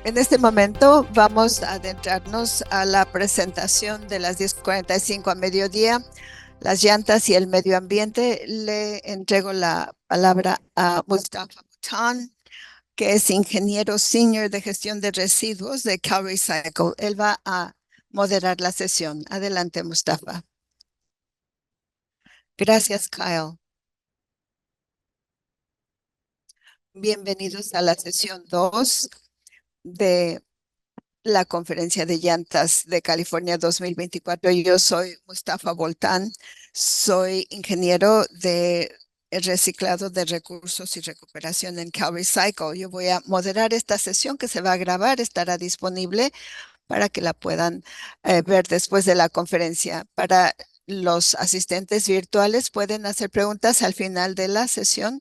En este momento vamos a adentrarnos a la presentación de las 10:45 a mediodía, las llantas y el medio ambiente. Le entrego la palabra a Mustafa Butan, que es ingeniero senior de gestión de residuos de CalRecycle. Él va a moderar la sesión. Adelante, Mustafa. Gracias, Kyle. Bienvenidos a la sesión 2 de la Conferencia de Llantas de California 2024. Yo soy Mustafa Boltán, soy ingeniero de reciclado de recursos y recuperación en CalRecycle. Yo voy a moderar esta sesión que se va a grabar, estará disponible para que la puedan ver después de la conferencia. Para los asistentes virtuales pueden hacer preguntas al final de la sesión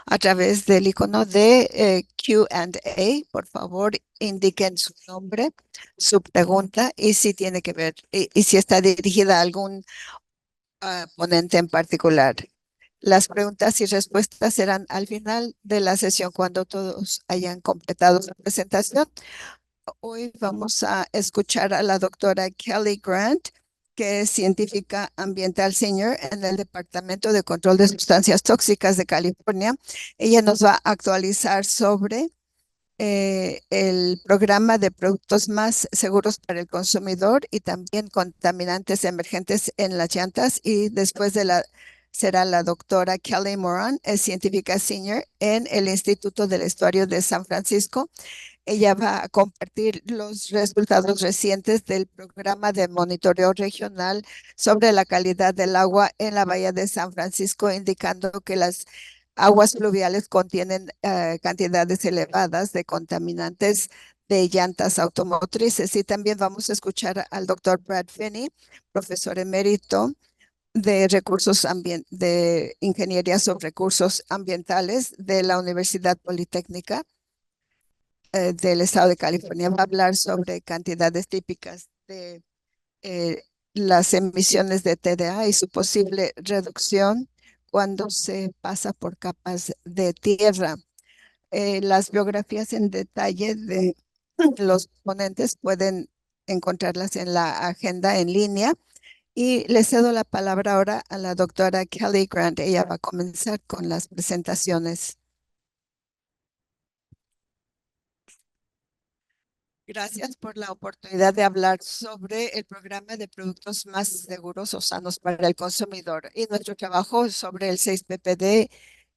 a través del icono de Q&A. Por favor, indiquen su nombre, su pregunta y si tiene que ver y si está dirigida a algún ponente en particular. Las preguntas y respuestas serán al final de la sesión cuando todos hayan completado su presentación. Hoy vamos a escuchar a la doctora Kelly Grant, que es científica ambiental senior en el Departamento de Control de Sustancias Tóxicas de California. Ella nos va a actualizar sobre el programa de productos más seguros para el consumidor y también contaminantes emergentes en las llantas. Y después de la será la doctora Kelly Moran, es científica senior en el Instituto del Estuario de San Francisco. Ella va a compartir los resultados recientes del programa de monitoreo regional sobre la calidad del agua en la Bahía de San Francisco, indicando que las aguas fluviales contienen cantidades elevadas de contaminantes de llantas automotrices. Y también vamos a escuchar al doctor Brad Finney, profesor emérito de Ingeniería sobre Recursos Ambientales de la Universidad Politécnica del estado de California. Va a hablar sobre cantidades típicas de las emisiones de TDA y su posible reducción cuando se pasa por capas de tierra. Las biografías en detalle de los ponentes pueden encontrarlas en la agenda en línea. Y le cedo la palabra ahora a la doctora Kelly Grant. Ella va a comenzar con las presentaciones. Gracias por la oportunidad de hablar sobre el programa de productos más seguros o sanos para el consumidor y nuestro trabajo sobre el 6-PPD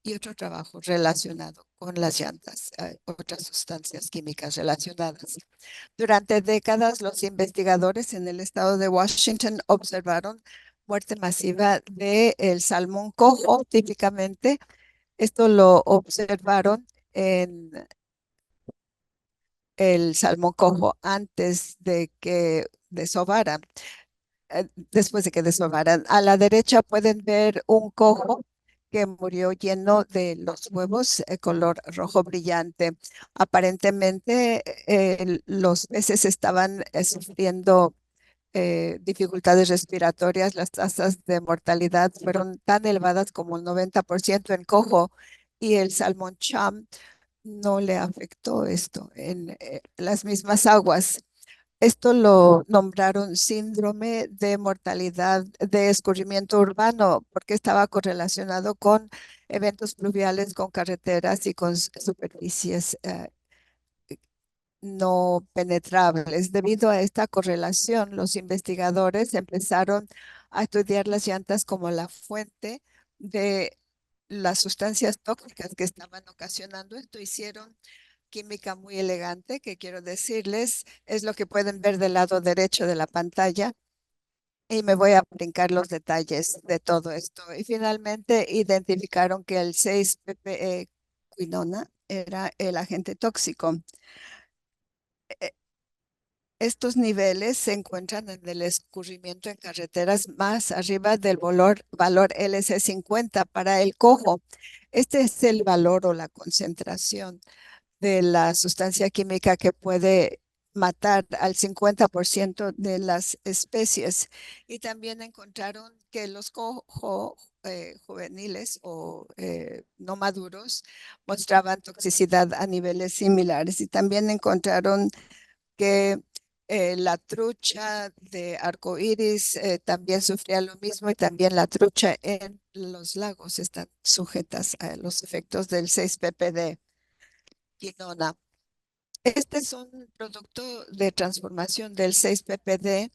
y otro trabajo relacionado con las llantas, otras sustancias químicas relacionadas. Durante décadas, los investigadores en el estado de Washington observaron muerte masiva del salmón cojo, típicamente. Esto lo observaron en el salmón cojo antes de que desovara, después de que desovaran. A la derecha pueden ver un cojo que murió lleno de los huevos color rojo brillante. Aparentemente, los peces estaban sufriendo dificultades respiratorias. Las tasas de mortalidad fueron tan elevadas como el 90% en cojo y el salmón cham no le afectó esto en las mismas aguas. Esto lo nombraron síndrome de mortalidad de escurrimiento urbano porque estaba correlacionado con eventos pluviales, con carreteras y con superficies no penetrables. Debido a esta correlación, los investigadores empezaron a estudiar las llantas como la fuente de las sustancias tóxicas que estaban ocasionando esto. Hicieron química muy elegante, que quiero decirles, es lo que pueden ver del lado derecho de la pantalla. Y me voy a brincar los detalles de todo esto. Y finalmente identificaron que el 6-PPE quinona era el agente tóxico. E- Estos niveles se encuentran en el escurrimiento en carreteras más arriba del valor LC50 para el cojo. Este es el valor o la concentración de la sustancia química que puede matar al 50% de las especies. Y también encontraron que los juveniles o no maduros mostraban toxicidad a niveles similares. Y también encontraron que la trucha de arco iris también sufría lo mismo y también la trucha en los lagos están sujetas a los efectos del 6-PPD quinona. Este es un producto de transformación del 6-PPD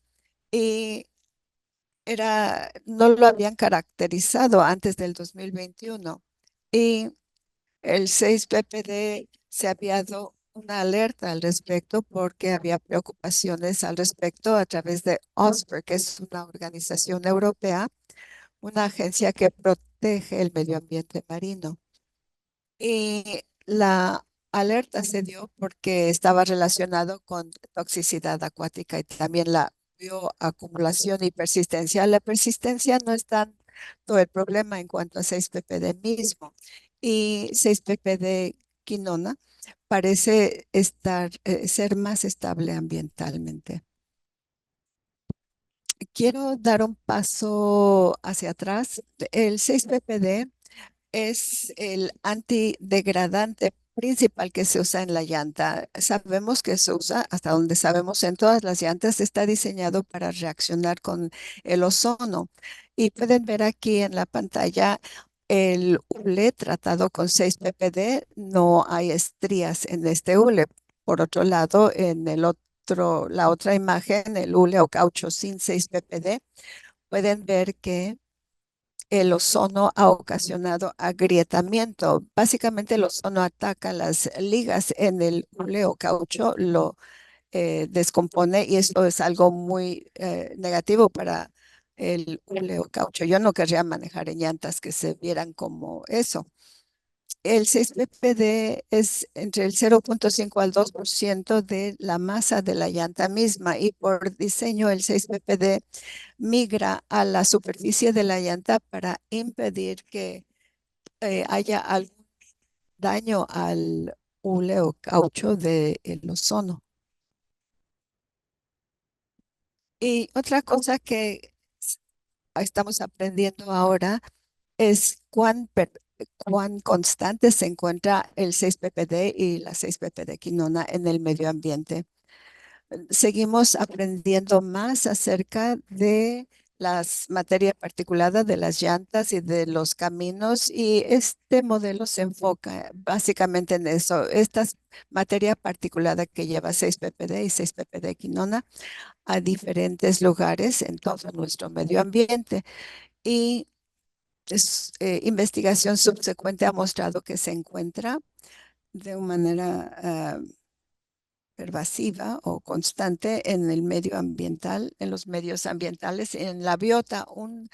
y no lo habían caracterizado antes del 2021. Y el 6-PPD se había dado una alerta al respecto porque había preocupaciones al respecto a través de OSPAR, que es una organización europea, una agencia que protege el medio ambiente marino. Y la alerta se dio porque estaba relacionado con toxicidad acuática y también la bioacumulación y persistencia. La persistencia no es tanto el problema en cuanto a 6-PPD mismo. Y 6-PPD quinona parece ser más estable ambientalmente. Quiero dar un paso hacia atrás. El 6-PPD es el antidegradante principal que se usa en la llanta. Sabemos que se usa, hasta donde sabemos, en todas las llantas. Está diseñado para reaccionar con el ozono. Y pueden ver aquí en la pantalla el hule tratado con 6-PPD. No hay estrías en este hule. Por otro lado, la otra imagen, el hule o caucho sin 6-PPD, pueden ver que el ozono ha ocasionado agrietamiento. Básicamente el ozono ataca las ligas en el hule caucho, lo descompone y esto es algo muy negativo para el hule caucho. Yo no querría manejar en llantas que se vieran como eso. El 6-PPD es entre el 0,5 al 2% de la masa de la llanta misma y por diseño el 6-PPD migra a la superficie de la llanta para impedir que haya algún daño al hule o caucho del ozono. Y otra cosa que estamos aprendiendo ahora es cuán constante se encuentra el 6-PPD y la 6-PPD quinona en el medio ambiente. Seguimos aprendiendo más acerca de las materias particuladas de las llantas y de los caminos y este modelo se enfoca básicamente en eso. Esta materia particulada que lleva 6-PPD y 6-PPD quinona a diferentes lugares en todo nuestro medio ambiente y investigación subsecuente ha mostrado que se encuentra de una manera pervasiva o constante en el medio ambiental, en los medios ambientales. En la biota, un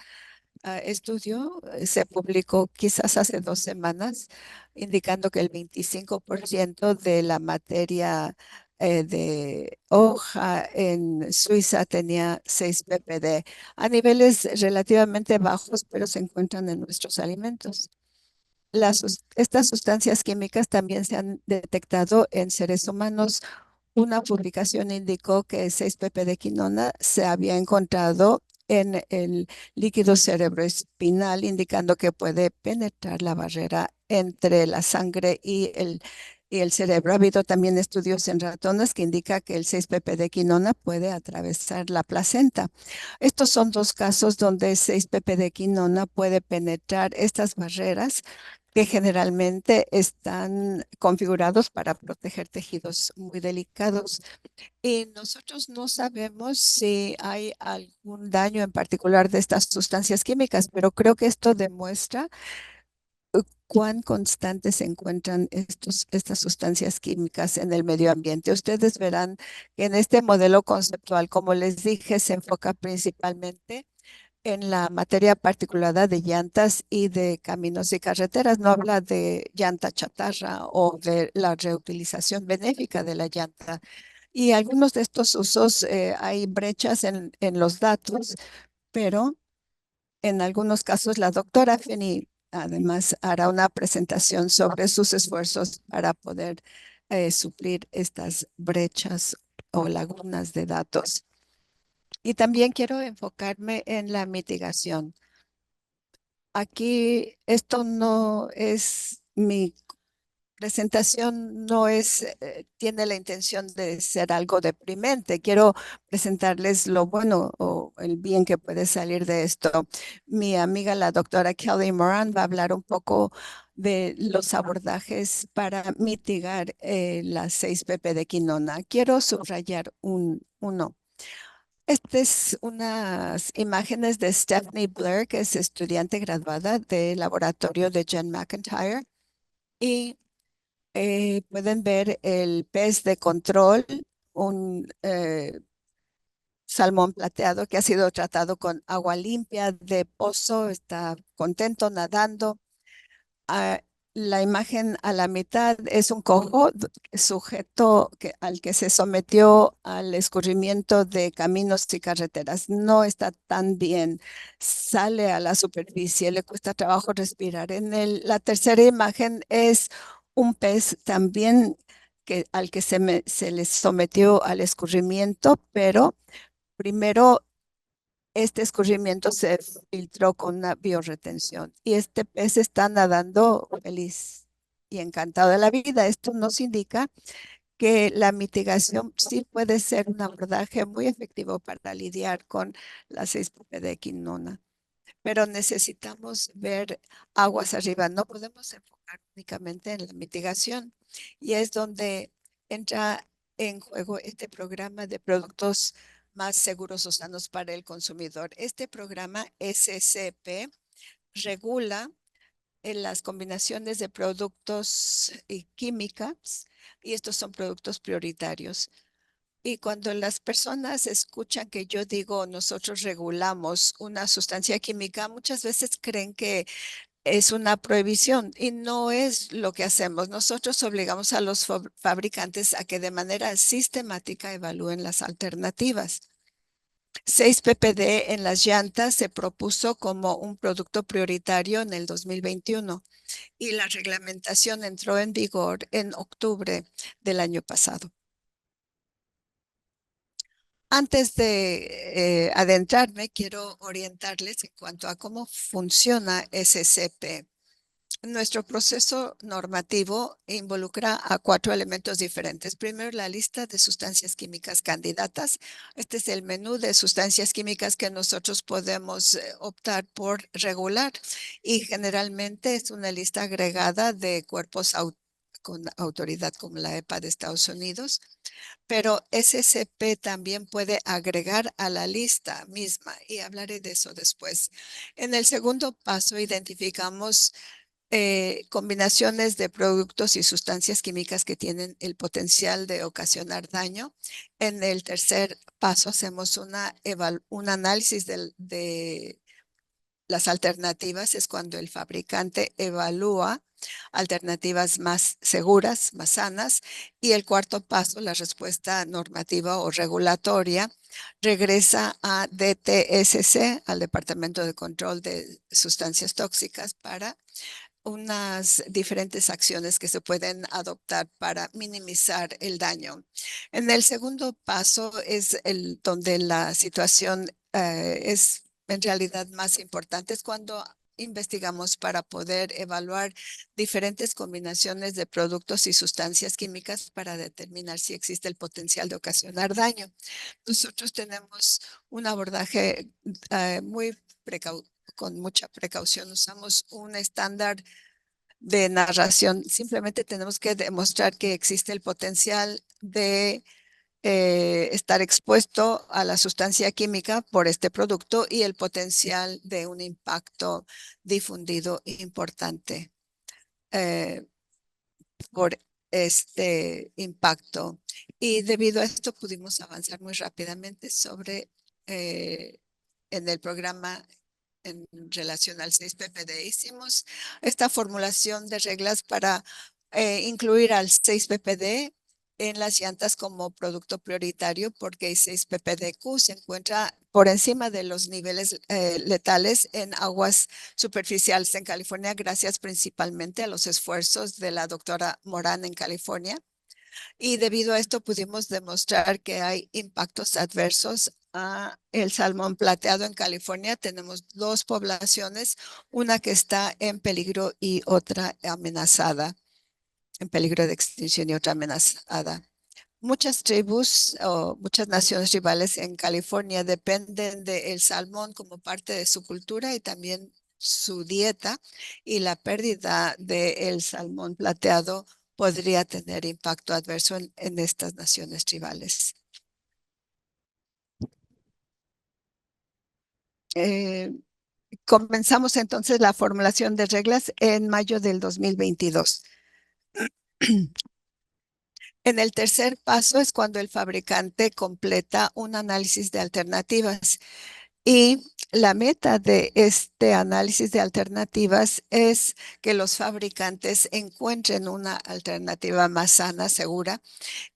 estudio se publicó quizás hace 2 semanas, indicando que el 25% de la materia de hoja en Suiza tenía 6-PPD a niveles relativamente bajos, pero se encuentran en nuestros alimentos. Estas sustancias químicas también se han detectado en seres humanos. Una publicación indicó que 6-PPD quinona se había encontrado en el líquido cerebroespinal, indicando que puede penetrar la barrera entre la sangre y el cerebro. Ha habido también estudios en ratones que indican que el 6-PPD quinona puede atravesar la placenta. Estos son dos casos donde 6-PPD quinona puede penetrar estas barreras que generalmente están configurados para proteger tejidos muy delicados. Y nosotros no sabemos si hay algún daño en particular de estas sustancias químicas, pero creo que esto demuestra cuán constantes se encuentran estas sustancias químicas en el medio ambiente. Ustedes verán que en este modelo conceptual, como les dije, se enfoca principalmente en la materia particulada de llantas y de caminos y carreteras. No habla de llanta chatarra o de la reutilización benéfica de la llanta. Y algunos de estos usos hay brechas en los datos, pero en algunos casos la doctora Feni además hará una presentación sobre sus esfuerzos para poder suplir estas brechas o lagunas de datos. Y también quiero enfocarme en la mitigación. Aquí esto no es mi presentación, no es, tiene la intención de ser algo deprimente. Quiero presentarles lo bueno o el bien que puede salir de esto. Mi amiga, la doctora Kelly Moran, va a hablar un poco de los abordajes para mitigar las 6-PP de quinona. Quiero subrayar uno. Estas es unas imágenes de Stephanie Blair, que es estudiante graduada del laboratorio de Jen McIntyre. Y pueden ver el pez de control, un salmón plateado que ha sido tratado con agua limpia de pozo, está contento nadando. Ah, la imagen a la mitad es un cojo sujeto al que se sometió al escurrimiento de caminos y carreteras. No está tan bien, sale a la superficie, le cuesta trabajo respirar. La tercera imagen es un pez también al que se le sometió al escurrimiento, pero primero este escurrimiento se filtró con una biorretención y este pez está nadando feliz y encantado de la vida. Esto nos indica que la mitigación sí puede ser un abordaje muy efectivo para lidiar con la 6-PP de quinona, pero necesitamos ver aguas arriba. No podemos enfocar únicamente en la mitigación y es donde entra en juego este programa de productos más seguros o sanos para el consumidor. Este programa SCP regula las combinaciones de productos y químicas y estos son productos prioritarios. Y cuando las personas escuchan que yo digo nosotros regulamos una sustancia química, muchas veces creen que es una prohibición y no es lo que hacemos. Nosotros obligamos a los fabricantes a que de manera sistemática evalúen las alternativas. 6-PPD en las llantas se propuso como un producto prioritario en el 2021 y la reglamentación entró en vigor en octubre del año pasado. Antes de adentrarme, quiero orientarles en cuanto a cómo funciona SCP. Nuestro proceso normativo involucra a 4 elementos diferentes. Primero, la lista de sustancias químicas candidatas. Este es el menú de sustancias químicas que nosotros podemos optar por regular y generalmente es una lista agregada de cuerpos con autoridad como la EPA de Estados Unidos, pero SCP también puede agregar a la lista misma y hablaré de eso después. En el segundo paso, identificamos combinaciones de productos y sustancias químicas que tienen el potencial de ocasionar daño. En el tercer paso, hacemos un análisis de las alternativas. Es cuando el fabricante evalúa alternativas más seguras, más sanas. Y el cuarto paso, la respuesta normativa o regulatoria, regresa a DTSC, al Departamento de Control de Sustancias Tóxicas, para unas diferentes acciones que se pueden adoptar para minimizar el daño. En el segundo paso es donde la situación es en realidad más importante, es cuando investigamos para poder evaluar diferentes combinaciones de productos y sustancias químicas para determinar si existe el potencial de ocasionar daño. Nosotros tenemos un abordaje con mucha precaución. Usamos un estándar de narración. Simplemente tenemos que demostrar que existe el potencial de estar expuesto a la sustancia química por este producto y el potencial de un impacto difundido importante por este impacto. Y debido a esto pudimos avanzar muy rápidamente eh, en el programa en relación al 6-PPD. Hicimos esta formulación de reglas para incluir al 6-PPD en las llantas como producto prioritario porque el 6-PPDQ se encuentra por encima de los niveles letales en aguas superficiales en California, gracias principalmente a los esfuerzos de la doctora Moran en California. Y debido a esto pudimos demostrar que hay impactos adversos a el salmón plateado en California. Tenemos dos poblaciones, una que está en peligro y otra amenazada, en peligro de extinción y otra amenazada. Muchas tribus o muchas naciones rivales en California dependen del salmón como parte de su cultura y también su dieta, y la pérdida del salmón plateado podría tener impacto adverso en estas naciones tribales. Eh, Comenzamos entonces la formulación de reglas en mayo del 2022. En el tercer paso es cuando el fabricante completa un análisis de alternativas. Y la meta de este análisis de alternativas es que los fabricantes encuentren una alternativa más sana, segura,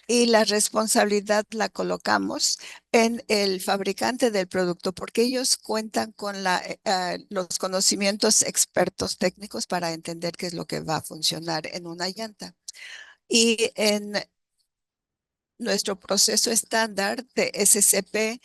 y la responsabilidad la colocamos en el fabricante del producto porque ellos cuentan con los conocimientos expertos técnicos para entender qué es lo que va a funcionar en una llanta. Y en nuestro proceso estándar de SCP,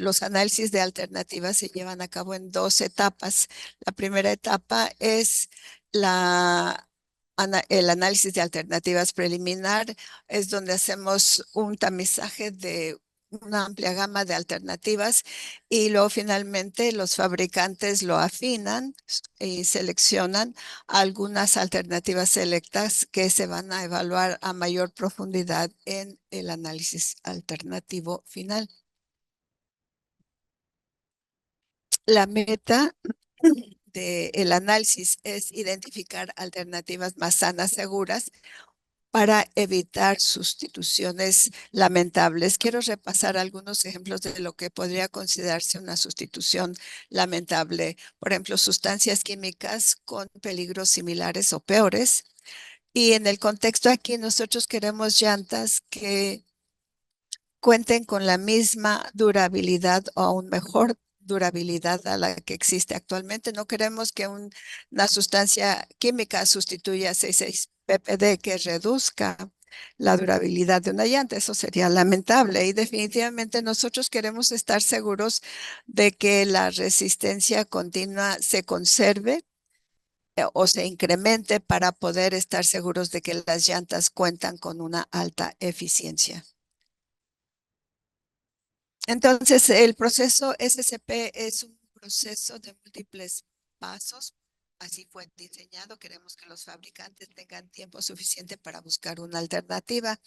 los análisis de alternativas se llevan a cabo en dos etapas. La primera etapa es el análisis de alternativas preliminar, es donde hacemos un tamizaje de una amplia gama de alternativas y luego finalmente los fabricantes lo afinan y seleccionan algunas alternativas selectas que se van a evaluar a mayor profundidad en el análisis alternativo final. La meta del análisis es identificar alternativas más sanas, seguras, para evitar sustituciones lamentables. Quiero repasar algunos ejemplos de lo que podría considerarse una sustitución lamentable. Por ejemplo, sustancias químicas con peligros similares o peores. Y en el contexto aquí, nosotros queremos llantas que cuenten con la misma durabilidad o aún mejor durabilidad a la que existe actualmente. No queremos que una sustancia química sustituya 66-PPD que reduzca la durabilidad de una llanta. Eso sería lamentable y definitivamente nosotros queremos estar seguros de que la resistencia continua se conserve o se incremente para poder estar seguros de que las llantas cuentan con una alta eficiencia. Entonces, el proceso SCP es un proceso de múltiples pasos. Así fue diseñado. Queremos que los fabricantes tengan tiempo suficiente para buscar una alternativa.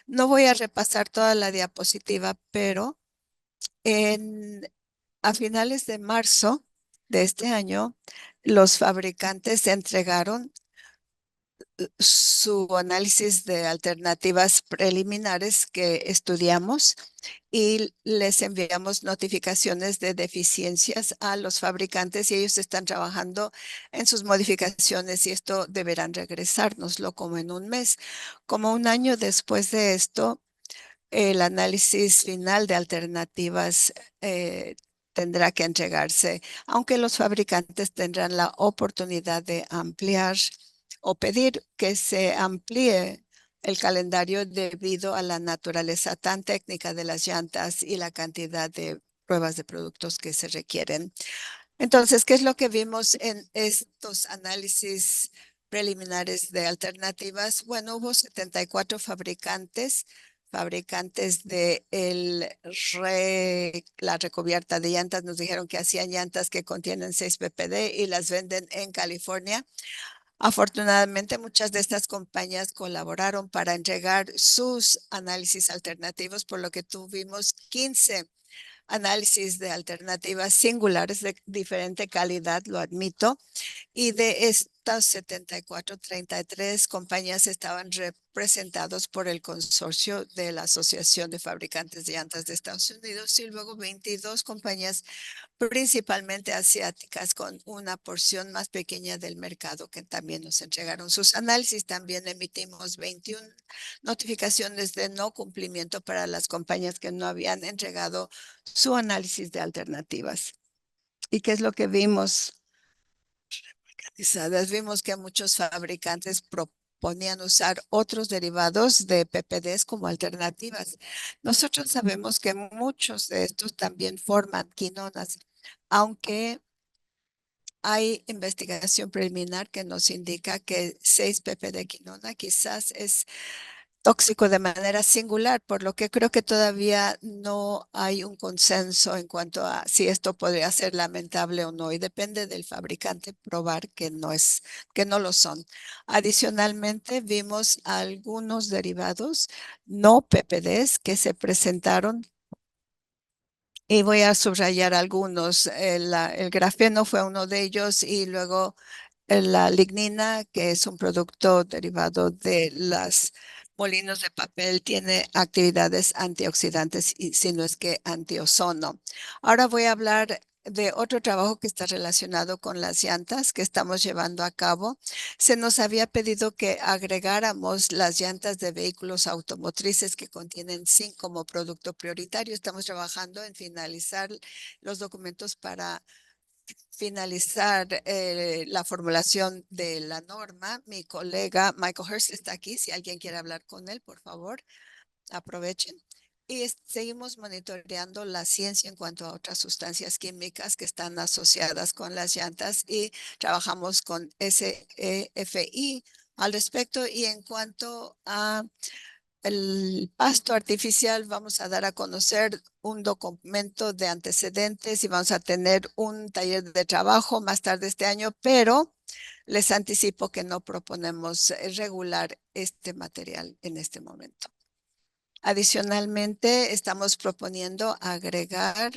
No voy a repasar toda la diapositiva, pero en, a finales de marzo de este año, los fabricantes entregaron su análisis de alternativas preliminares que estudiamos y les enviamos notificaciones de deficiencias a los fabricantes y ellos están trabajando en sus modificaciones y esto deberán regresárnoslo como en un mes. Como un año después de esto, el análisis final de alternativas tendrá que entregarse, aunque los fabricantes tendrán la oportunidad de ampliar o pedir que se amplíe el calendario debido a la naturaleza tan técnica de las llantas y la cantidad de pruebas de productos que se requieren. Entonces, ¿qué es lo que vimos en estos análisis preliminares de alternativas? Bueno, hubo 74 fabricantes de la recubierta de llantas. Nos dijeron que hacían llantas que contienen 6 ppd y las venden en California. Afortunadamente, muchas de estas compañías colaboraron para entregar sus análisis alternativos, por lo que tuvimos 15 análisis de alternativas singulares de diferente calidad, lo admito, y de estas 74, 33 compañías estaban representados por el consorcio de la Asociación de Fabricantes de Llantas de Estados Unidos y luego 22 compañías principalmente asiáticas con una porción más pequeña del mercado que también nos entregaron sus análisis. También emitimos 21 notificaciones de no cumplimiento para las compañías que no habían entregado su análisis de alternativas. ¿Y qué es lo que vimos? Vimos que muchos fabricantes proponían usar otros derivados de PPDs como alternativas. Nosotros sabemos que muchos de estos también forman quinonas, aunque hay investigación preliminar que nos indica que 6-ppd quinona quizás es tóxico de manera singular, por lo que creo que todavía no hay un consenso en cuanto a si esto podría ser lamentable o no, y depende del fabricante probar que no lo son. Adicionalmente, vimos algunos derivados no PPDs que se presentaron. Y voy a subrayar algunos. El grafeno fue uno de ellos y luego la lignina, que es un producto derivado de los molinos de papel, tiene actividades antioxidantes y si no es que antiozono. Ahora voy a hablar de otro trabajo que está relacionado con las llantas que estamos llevando a cabo. Se nos había pedido que agregáramos las llantas de vehículos automotrices que contienen zinc como producto prioritario. Estamos trabajando en finalizar los documentos para finalizar la formulación de la norma. Mi colega Michael Hurst está aquí. Si alguien quiere hablar con él, por favor, aprovechen. Y seguimos monitoreando la ciencia en cuanto a otras sustancias químicas que están asociadas con las llantas y trabajamos con SEFI al respecto. Y en cuanto a el pasto artificial, vamos a dar a conocer un documento de antecedentes y vamos a tener un taller de trabajo más tarde este año, pero les anticipo que no proponemos regular este material en este momento. Adicionalmente, estamos proponiendo agregar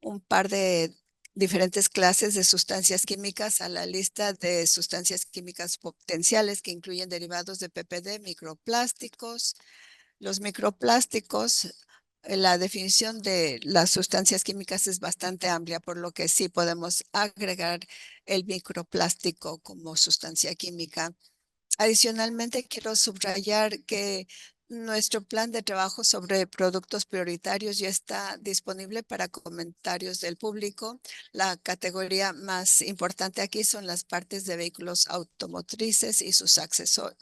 un par de diferentes clases de sustancias químicas a la lista de sustancias químicas potenciales que incluyen derivados de PPD, microplásticos, los microplásticos. La definición de las sustancias químicas es bastante amplia, por lo que sí podemos agregar el microplástico como sustancia química. Adicionalmente, quiero subrayar que nuestro plan de trabajo sobre productos prioritarios ya está disponible para comentarios del público. La categoría más importante aquí son las partes de vehículos automotrices y sus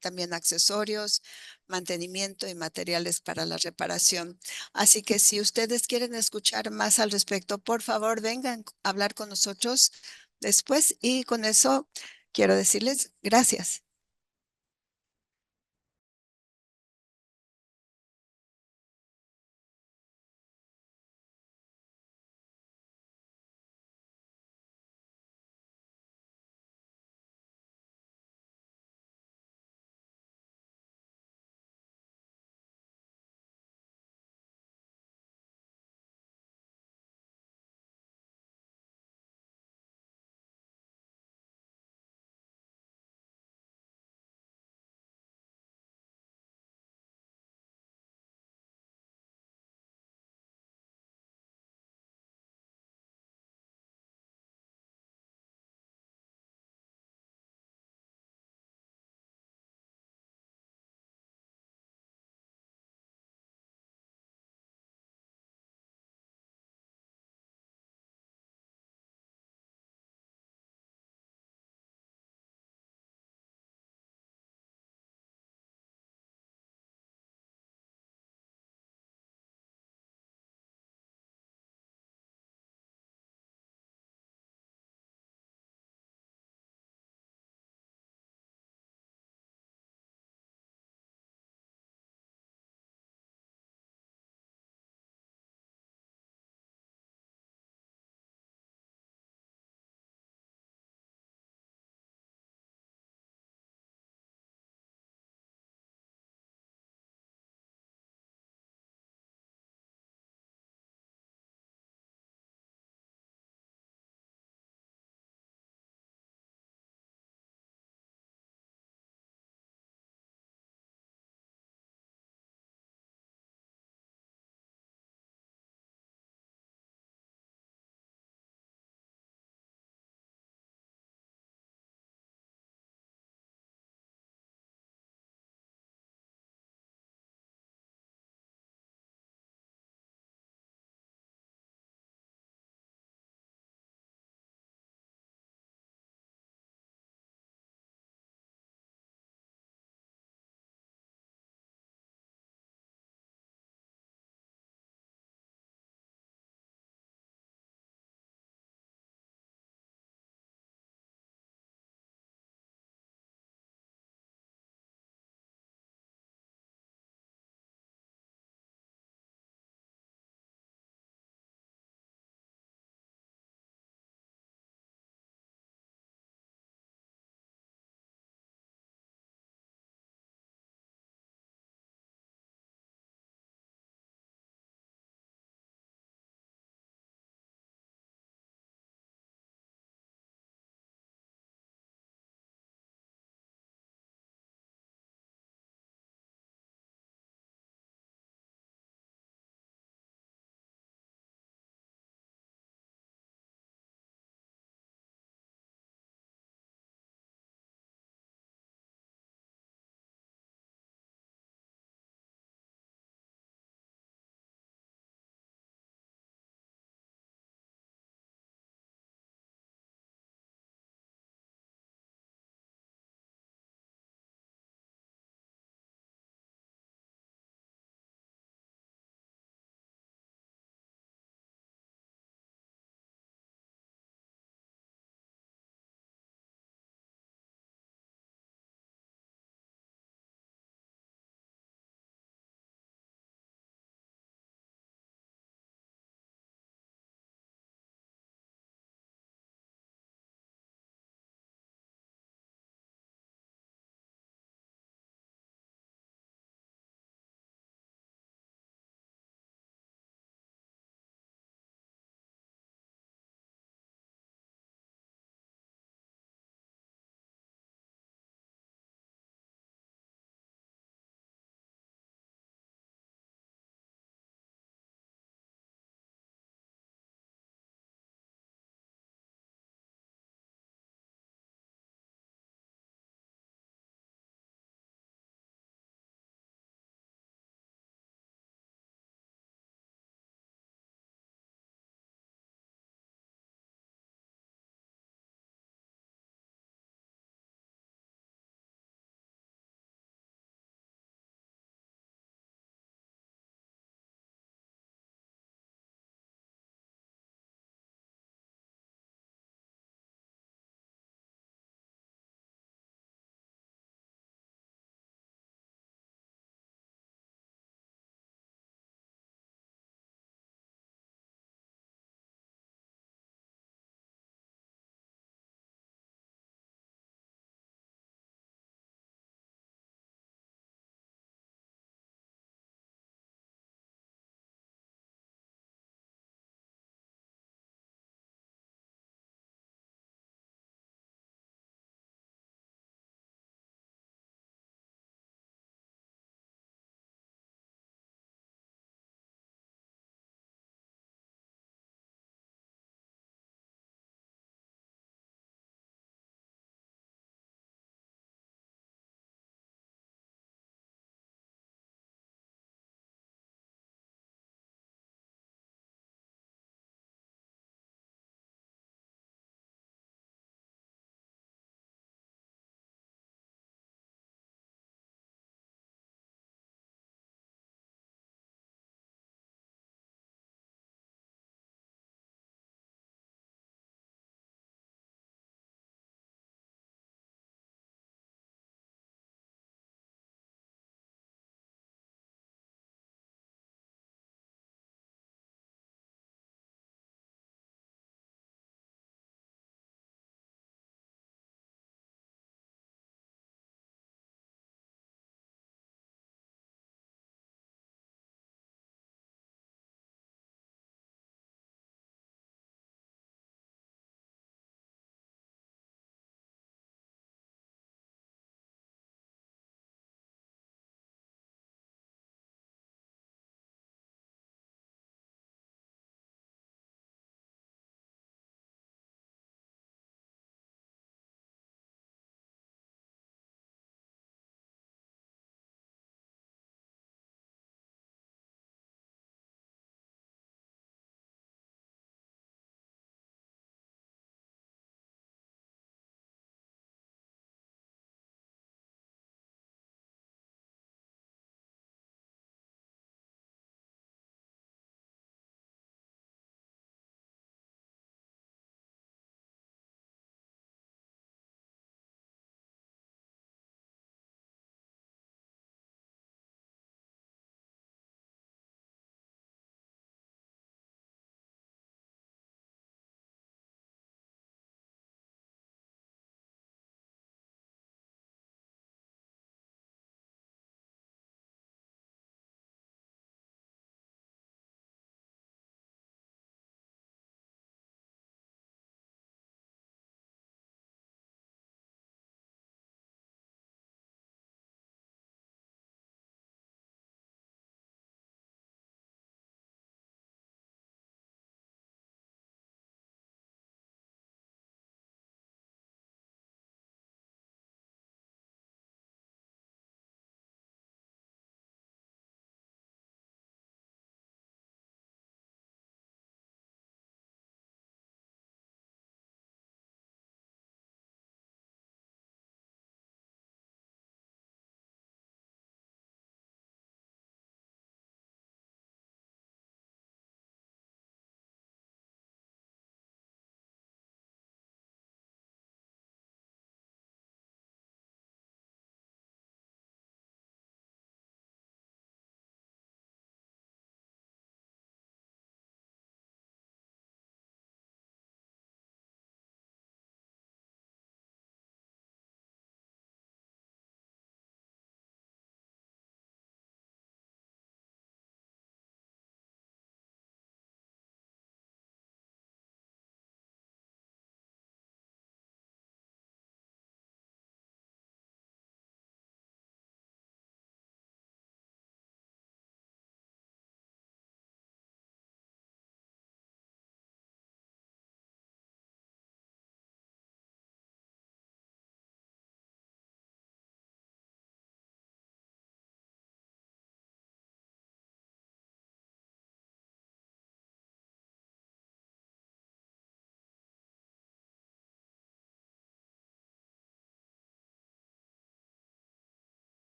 también accesorios, mantenimiento y materiales para la reparación. Así que si ustedes quieren escuchar más al respecto, por favor, vengan a hablar con nosotros después y con eso quiero decirles gracias.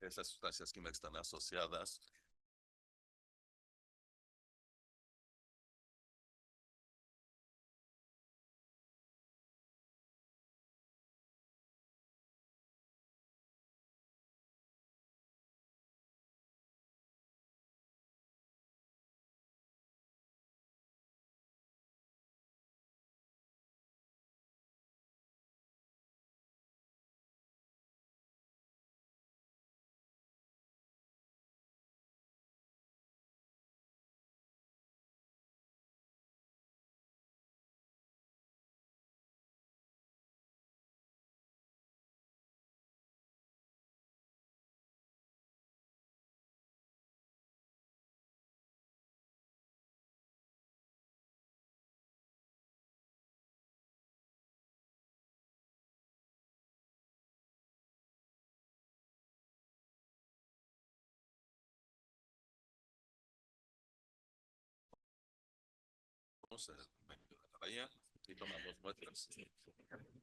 Esas sustancias químicas están asociadas. Bahía y tomamos muestras.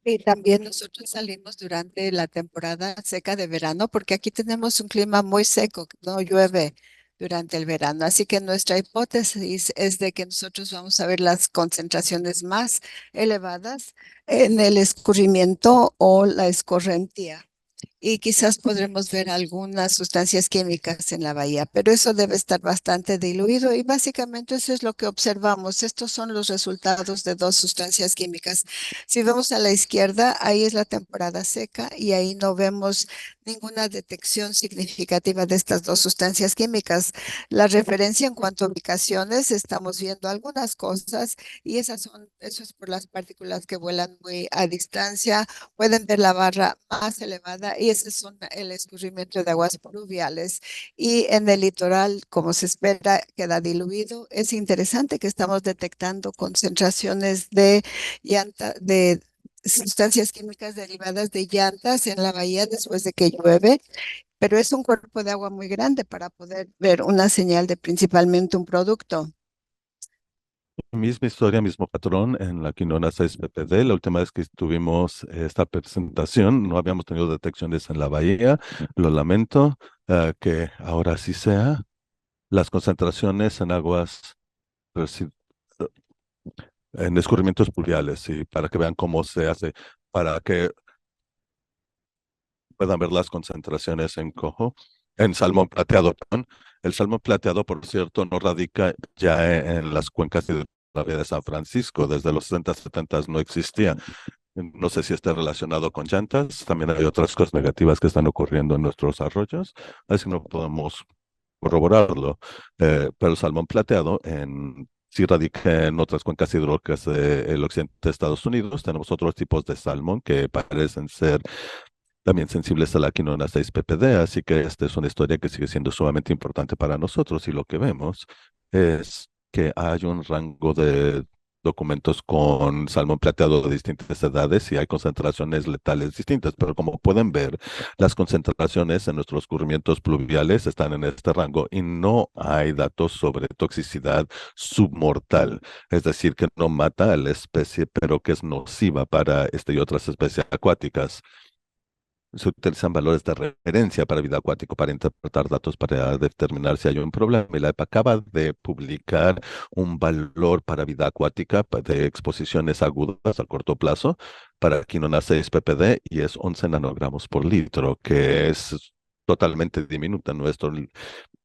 Y también nosotros salimos durante la temporada seca de verano, porque aquí tenemos un clima muy seco, no llueve durante el verano. Así que nuestra hipótesis es de que nosotros vamos a ver las concentraciones más elevadas en el escurrimiento o la escorrentía y quizás podremos ver algunas sustancias químicas en la bahía, pero eso debe estar bastante diluido y básicamente eso es lo que observamos. Estos son los resultados de dos sustancias químicas. Si vemos a la izquierda, ahí es la temporada seca y ahí no vemos ninguna detección significativa de estas dos sustancias químicas. La referencia en cuanto a ubicaciones, estamos viendo algunas cosas y eso es por las partículas que vuelan muy a distancia. Pueden ver la barra más elevada y ese es el escurrimiento de aguas pluviales. Y en el litoral, como se espera, queda diluido. Es interesante que estamos detectando concentraciones de de sustancias químicas derivadas de llantas en la bahía después de que llueve, pero es un cuerpo de agua muy grande para poder ver una señal de principalmente un producto. Misma historia, mismo patrón en la quinona 6 PPD. La última vez que tuvimos esta presentación no habíamos tenido detecciones en la bahía. Lo lamento, que ahora sí sea. Las concentraciones en aguas, resi- en escurrimientos pluviales, y para que vean cómo se hace, para que puedan ver las concentraciones en cojo, en salmón plateado, perdón. El salmón plateado, por cierto, no radica ya en las cuencas de la bahía de San Francisco. Desde los 60, 70 no existía. No sé si está relacionado con llantas. También hay otras cosas negativas que están ocurriendo en nuestros arroyos, así que no podemos corroborarlo. Pero el salmón plateado sí radica en otras cuencas hidrográficas del occidente de Estados Unidos. Tenemos otros tipos de salmón que parecen ser también sensibles a la quinona 6 PPD, así que esta es una historia que sigue siendo sumamente importante para nosotros y lo que vemos es que hay un rango de documentos con salmón plateado de distintas edades y hay concentraciones letales distintas, pero como pueden ver, las concentraciones en nuestros escurrimientos pluviales están en este rango y no hay datos sobre toxicidad submortal, es decir, que no mata a la especie, pero que es nociva para esta y otras especies acuáticas. Se utilizan valores de referencia para vida acuática para interpretar datos para determinar si hay un problema. Y la EPA acaba de publicar un valor para vida acuática de exposiciones agudas a corto plazo para quinona 6 ppd y es 11 nanogramos por litro, que es totalmente diminuta. Nuestro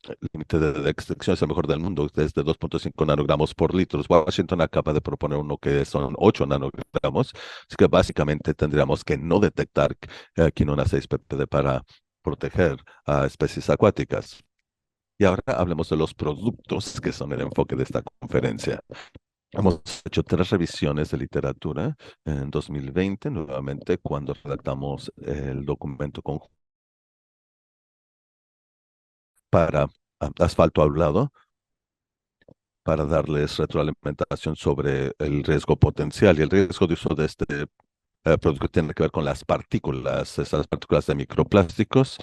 el límite de extracción es el mejor del mundo, desde 2,5 nanogramos por litro. Washington acaba de proponer uno que son 8 nanogramos, así que básicamente tendríamos que no detectar quinona 6 ppd para proteger a especies acuáticas. Y ahora hablemos de los productos que son el enfoque de esta conferencia. Hemos hecho 3 revisiones de literatura en 2020, nuevamente cuando redactamos el documento conjunto para asfalto hablado, para darles retroalimentación sobre el riesgo potencial y el riesgo de uso de este producto tiene que ver con las partículas, esas partículas de microplásticos,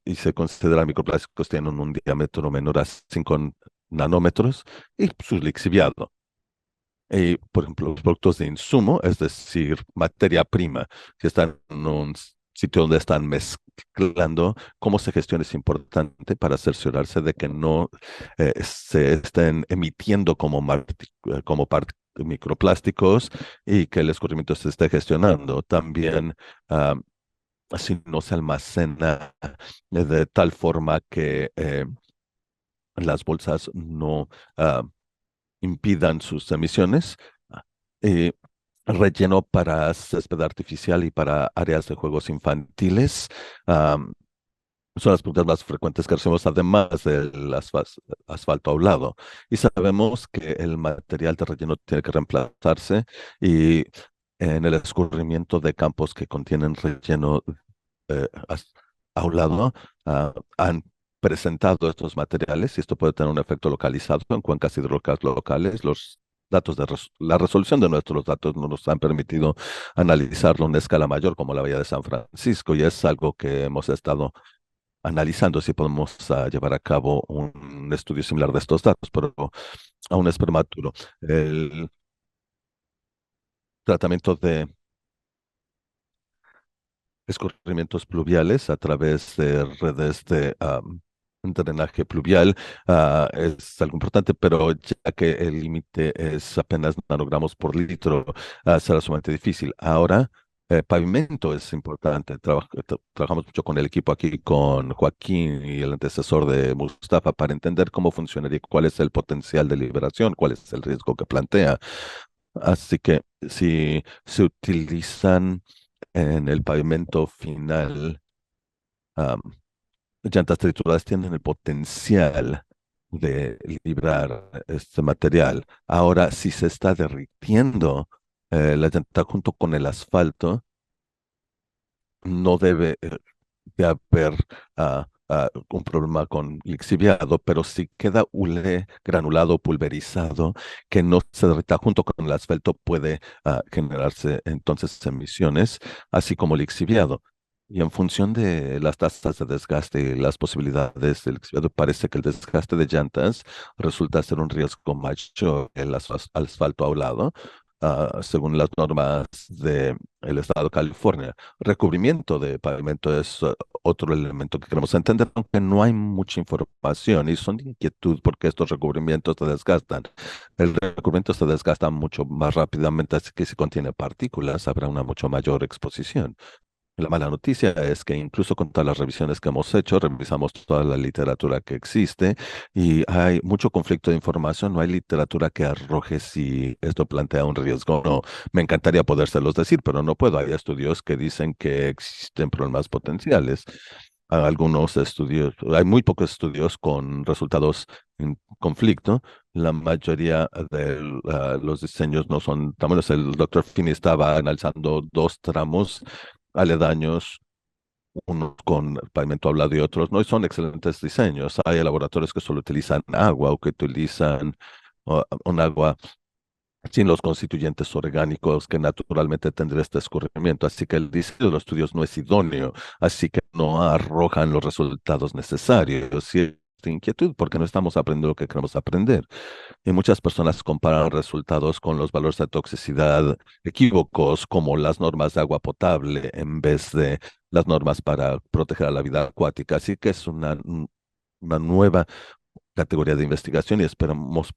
y se considera microplásticos tienen un diámetro menor a 5 nanómetros y su lixiviado. Y, por ejemplo, los productos de insumo, es decir, materia prima, si están en un sitio donde están mezclando, cómo se gestiona es importante para cerciorarse de que no se estén emitiendo microplásticos y que el escurrimiento se esté gestionando. También, ah, si no se almacena de tal forma que las bolsas no impidan sus emisiones. eh, Relleno para césped artificial y para áreas de juegos infantiles. am, Son las preguntas más frecuentes que recibimos, además del asfalto aulado. Y sabemos que el material de relleno tiene que reemplazarse y en el escurrimiento de campos que contienen relleno aulado, han presentado estos materiales y esto puede tener un efecto localizado en cuencas hidrológicas locales. Los datos la resolución de nuestros datos no nos han permitido analizarlo en una escala mayor como la Bahía de San Francisco y es algo que hemos estado analizando si podemos llevar a cabo un estudio similar de estos datos, pero aún es prematuro. El tratamiento de escurrimientos pluviales a través de redes de drenaje pluvial es algo importante, pero ya que el límite es apenas nanogramos por litro, será sumamente difícil. Ahora, pavimento es importante. Trabajamos mucho con el equipo aquí, con Joaquín y el antecesor de Mustafa, para entender cómo funcionaría, cuál es el potencial de liberación, cuál es el riesgo que plantea. Así que si se utilizan en el pavimento final, am, llantas trituradas tienen el potencial de librar este material. Ahora, si se está derritiendo la llanta junto con el asfalto, no debe de haber un problema con lixiviado, pero si queda hule granulado, pulverizado, que no se derrita junto con el asfalto, puede generarse entonces emisiones, así como lixiviado. Y en función de las tasas de desgaste y las posibilidades del lixiviado, parece que el desgaste de llantas resulta ser un riesgo mayor que el asfalto aulado, según las normas del estado de California. Recubrimiento de pavimento es otro elemento que queremos entender, aunque no hay mucha información y son de inquietud porque estos recubrimientos se desgastan. El recubrimiento se desgasta mucho más rápidamente, así que si contiene partículas habrá una mucho mayor exposición. La mala noticia es que incluso con todas las revisiones que hemos hecho, revisamos toda la literatura que existe y hay mucho conflicto de información, no hay literatura que arroje si esto plantea un riesgo o no. Me encantaría podérselos decir, pero no puedo. Hay estudios que dicen que existen problemas potenciales. Algunos estudios, hay muy pocos estudios con resultados en conflicto. La mayoría de los diseños no son tan buenos. El doctor Finney estaba analizando dos tramos aledaños, unos con pavimento hablado y otros no, y son excelentes diseños. Hay laboratorios que solo utilizan agua o que utilizan un agua sin los constituyentes orgánicos que naturalmente tendría este escurrimiento. Así que el diseño de los estudios no es idóneo, así que no arrojan los resultados necesarios. Y esta inquietud porque no estamos aprendiendo lo que queremos aprender. Y muchas personas comparan resultados con los valores de toxicidad equívocos, como las normas de agua potable, en vez de las normas para proteger a la vida acuática. Así que es una nueva categoría de investigación y esperamos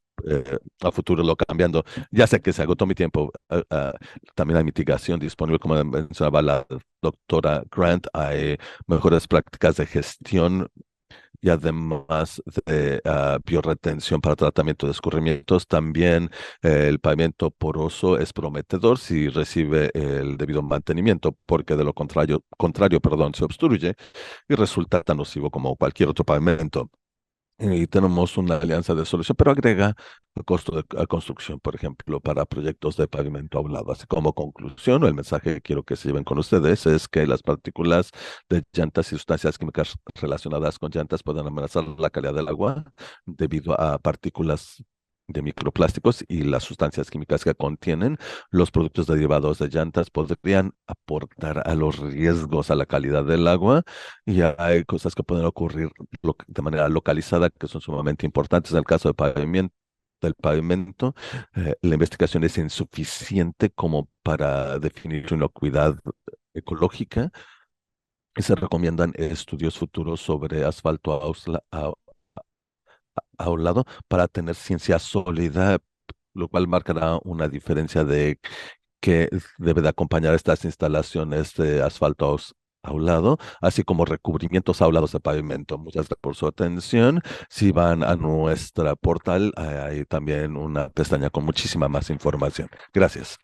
a futuro lo cambiando. Ya sé que se agotó mi tiempo. También hay mitigación disponible, como mencionaba la doctora Grant, hay mejores prácticas de gestión y además de bioretención para tratamiento de escurrimientos. También el pavimento poroso es prometedor si recibe el debido mantenimiento, porque de lo contrario, perdón, se obstruye y resulta tan nocivo como cualquier otro pavimento. Y tenemos una alianza de solución, pero agrega el costo de construcción, por ejemplo, para proyectos de pavimento aulado. Así como conclusión, o el mensaje que quiero que se lleven con ustedes es que las partículas de llantas y sustancias químicas relacionadas con llantas pueden amenazar la calidad del agua debido a partículas de microplásticos y las sustancias químicas que contienen. Los productos derivados de llantas podrían aportar a los riesgos a la calidad del agua y hay cosas que pueden ocurrir de manera localizada que son sumamente importantes. En el caso de pavimento, del pavimento. La investigación es insuficiente como para definir su inocuidad ecológica y se recomiendan estudios futuros sobre asfalto aulado para tener ciencia sólida, lo cual marcará una diferencia de que debe de acompañar estas instalaciones de asfalto aulado, así como recubrimientos aulados de pavimento. Muchas gracias por su atención. Si van a nuestra portal, hay también una pestaña con muchísima más información. Gracias.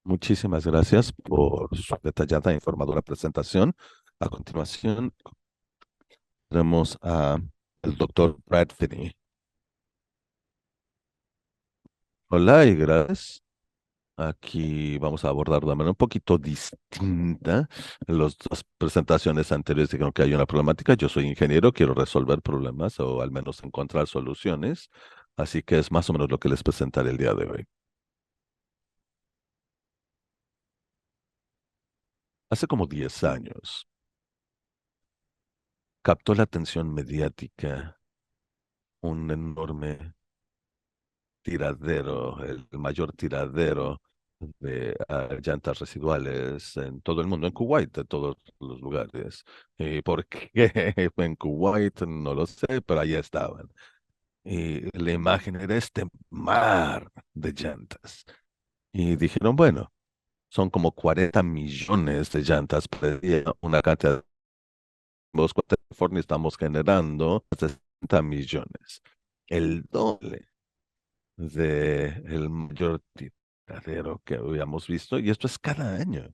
Muchísimas gracias por su detallada e informadora presentación. A continuación, tenemos a el doctor Brad Finney. Hola y gracias. Aquí vamos a abordar de una manera un poquito distinta. Las dos presentaciones anteriores dijeron que hay una problemática. Yo soy ingeniero, quiero resolver problemas o al menos encontrar soluciones. Así que es más o menos lo que les presentaré el día de hoy. Hace como 10 años captó la atención mediática un enorme tiradero, el mayor tiradero de llantas residuales en todo el mundo, en Kuwait, de todos los lugares. ¿Y por qué en Kuwait? No lo sé, pero ahí estaban. Y la imagen era este mar de llantas. Y dijeron, bueno, son como 40 millones de llantas por día, una cantidad. Bosco, California, estamos generando 60 millones, el doble de el mayor tiradero que habíamos visto, y esto es cada año.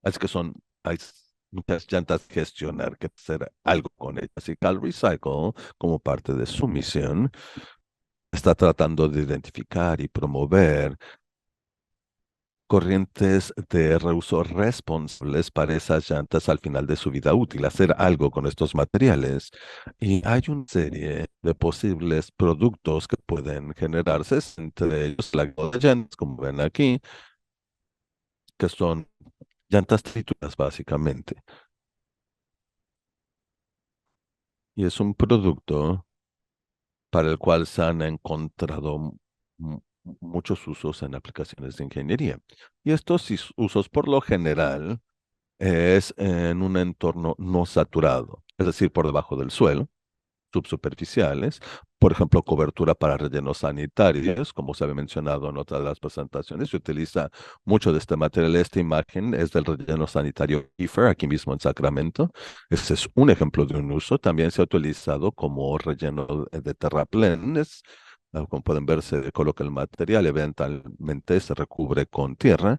Así que hay muchas llantas que gestionar, que hacer algo con ellas. Y Cal Recycle, como parte de su misión, está tratando de identificar y promover corrientes de reuso responsables para esas llantas al final de su vida útil, hacer algo con estos materiales. Y hay una serie de posibles productos que pueden generarse, entre ellos la de llantas, como ven aquí, que son llantas trituradas básicamente. Y es un producto para el cual se han encontrado muchos usos en aplicaciones de ingeniería. Y estos usos por lo general es en un entorno no saturado, es decir, por debajo del suelo, subsuperficiales, por ejemplo, cobertura para rellenos sanitarios, como se había mencionado en otra de las presentaciones, se utiliza mucho de este material. Esta imagen es del relleno sanitario Kiefer, aquí mismo en Sacramento. Este es un ejemplo de un uso. También se ha utilizado como relleno de terraplenes. Como pueden ver, se coloca el material, eventualmente se recubre con tierra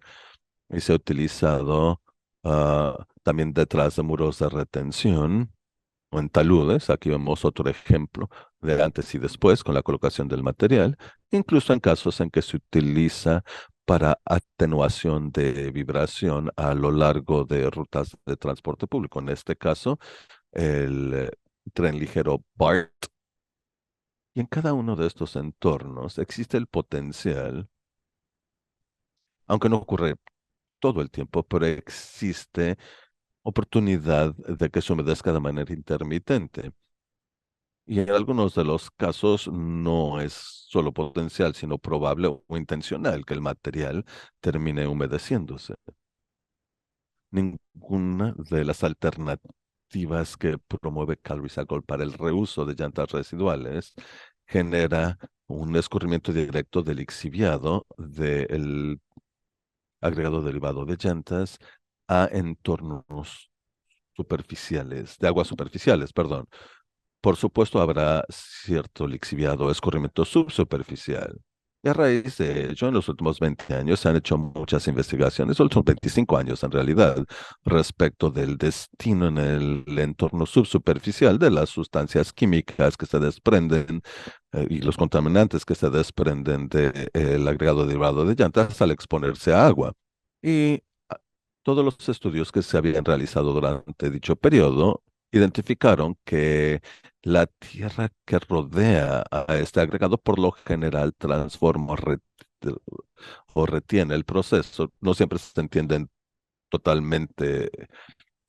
y se ha utilizado también detrás de muros de retención o en taludes. Aquí vemos otro ejemplo de antes y después con la colocación del material, incluso en casos en que se utiliza para atenuación de vibración a lo largo de rutas de transporte público. En este caso, el tren ligero BART. Y en cada uno de estos entornos existe el potencial, aunque no ocurre todo el tiempo, pero existe oportunidad de que se humedezca de manera intermitente. Y en algunos de los casos no es solo potencial, sino probable o intencional que el material termine humedeciéndose. Ninguna de las alternativas que promueve Calrecycle para el reuso de llantas residuales genera un escurrimiento directo del lixiviado del agregado derivado de llantas a entornos superficiales, de aguas superficiales, perdón. Por supuesto, habrá cierto lixiviado, escurrimiento subsuperficial. Y a raíz de ello, en los últimos 20 años se han hecho muchas investigaciones, los últimos 25 años en realidad, respecto del destino en el entorno subsuperficial de las sustancias químicas que se desprenden y los contaminantes que se desprenden del agregado derivado de llantas al exponerse a agua. Y todos los estudios que se habían realizado durante dicho periodo identificaron que la tierra que rodea a este agregado por lo general transforma o retiene el proceso. No siempre se entienden totalmente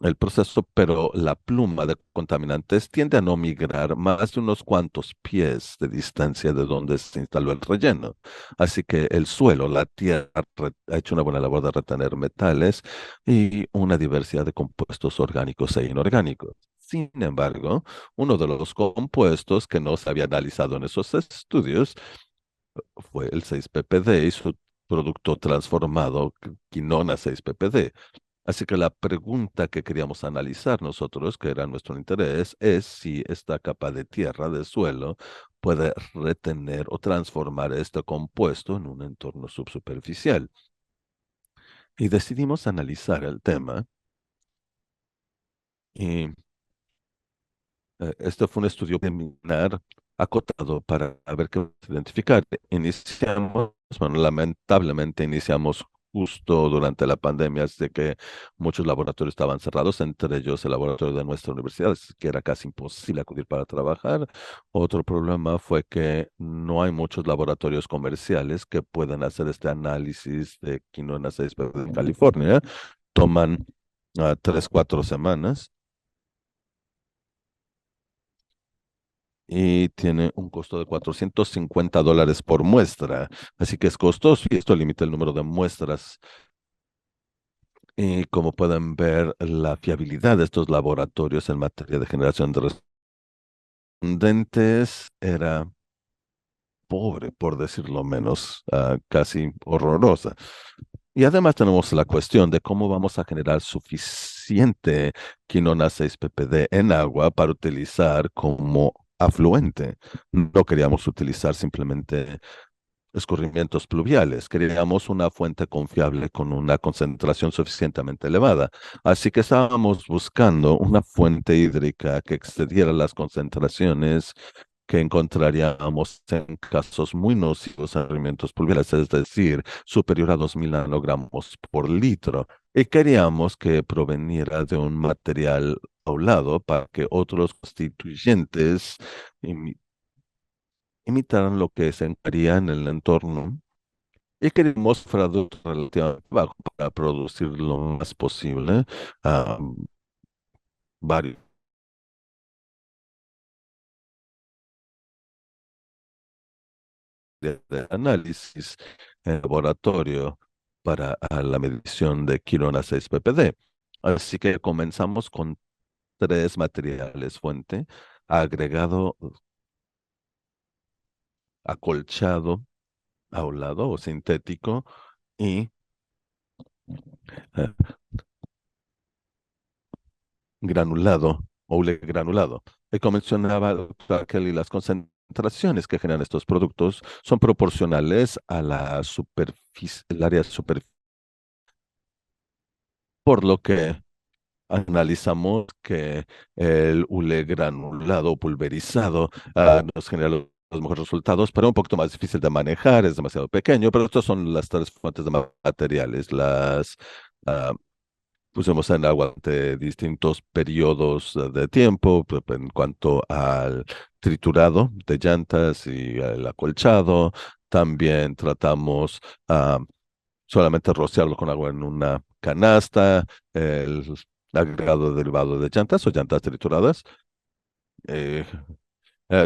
el proceso, pero la pluma de contaminantes tiende a no migrar más de unos cuantos pies de distancia de donde se instaló el relleno. Así que el suelo, la tierra, ha hecho una buena labor de retener metales y una diversidad de compuestos orgánicos e inorgánicos. Sin embargo, uno de los compuestos que no se había analizado en esos estudios fue el 6-PPD y su producto transformado, quinona 6-PPD. Así que la pregunta que queríamos analizar nosotros, que era nuestro interés, es si esta capa de tierra, de suelo, puede retener o transformar este compuesto en un entorno subsuperficial. Y decidimos analizar el tema. Y este fue un estudio preliminar acotado para ver qué identificar. Iniciamos, bueno, lamentablemente iniciamos justo durante la pandemia, así que muchos laboratorios estaban cerrados, entre ellos el laboratorio de nuestra universidad, así que era casi imposible acudir para trabajar. Otro problema fue que no hay muchos laboratorios comerciales que puedan hacer este análisis de quinona 6 en California. Toman 3, 4 semanas y tiene un costo de $450 por muestra. Así que es costoso y esto limita el número de muestras. Y como pueden ver, la fiabilidad de estos laboratorios en materia de generación de respondentes era pobre, por decirlo menos, casi horrorosa. Y además tenemos la cuestión de cómo vamos a generar suficiente quinona 6-PPD en agua para utilizar como afluente. No queríamos utilizar simplemente escurrimientos pluviales. Queríamos una fuente confiable con una concentración suficientemente elevada. Así que estábamos buscando una fuente hídrica que excediera las concentraciones que encontraríamos en casos muy nocivos en escurrimientos pluviales, es decir, superior a 2.000 nanogramos por litro. Y queríamos que proveniera de un material lado para que otros constituyentes imitaran lo que se encontraría en el entorno y queremos productos relativamente bajo para producir lo más posible ah, varios de análisis en laboratorio para la medición de quinona 6-PPD. Así que comenzamos con 3 materiales fuente: agregado, acolchado, aulado o sintético y eh, granulado o hule granulado. Y como mencionaba el doctor Kelly, las concentraciones que generan estos productos son proporcionales a la superficie, el área superficial, por lo que analizamos que el hule granulado o pulverizado nos genera los mejores resultados, pero un poquito más difícil de manejar, es demasiado pequeño, pero estas son las 3 fuentes de materiales. Las pusimos en agua de distintos periodos de tiempo en cuanto al triturado de llantas y el acolchado. También tratamos ah, solamente rociarlo con agua en una canasta, el agregado derivado de llantas o llantas trituradas. Eh,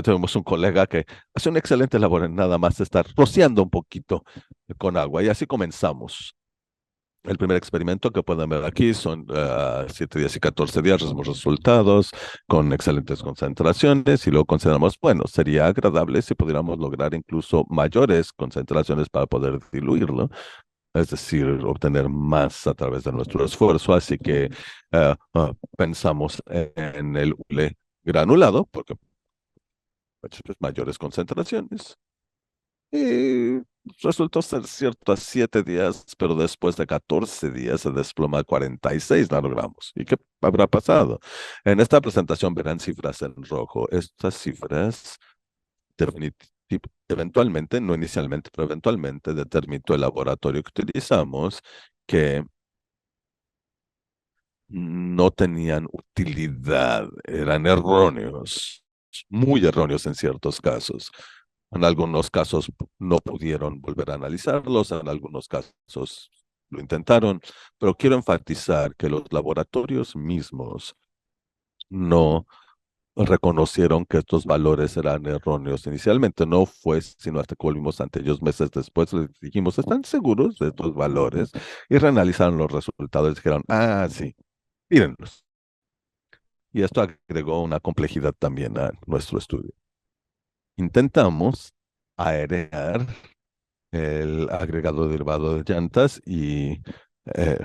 Tenemos un colega que hace una excelente labor en nada más estar rociando un poquito con agua y así comenzamos. El primer experimento que pueden ver aquí son 7 días y 14 días, los resultados con excelentes concentraciones y luego consideramos, bueno, sería agradable si pudiéramos lograr incluso mayores concentraciones para poder diluirlo, es decir, obtener más a través de nuestro esfuerzo. Así que pensamos en el hule granulado, porque pues, mayores concentraciones. Y resultó ser cierto a 7 días, pero después de 14 días se desploma a 46 nanogramos. ¿Y qué habrá pasado? En esta presentación verán cifras en rojo. Estas cifras eventualmente, no inicialmente, pero eventualmente determinó el laboratorio que utilizamos que no tenían utilidad, eran erróneos, muy erróneos en ciertos casos. En algunos casos no pudieron volver a analizarlos, en algunos casos lo intentaron, pero quiero enfatizar que los laboratorios mismos no reconocieron que estos valores eran erróneos inicialmente. No fue sino hasta que volvimos ante ellos meses después, les dijimos, ¿están seguros de estos valores? Y reanalizaron los resultados y dijeron, ah, sí, mírenlos. Y esto agregó una complejidad también a nuestro estudio. Intentamos aerear el agregado derivado de llantas y eh,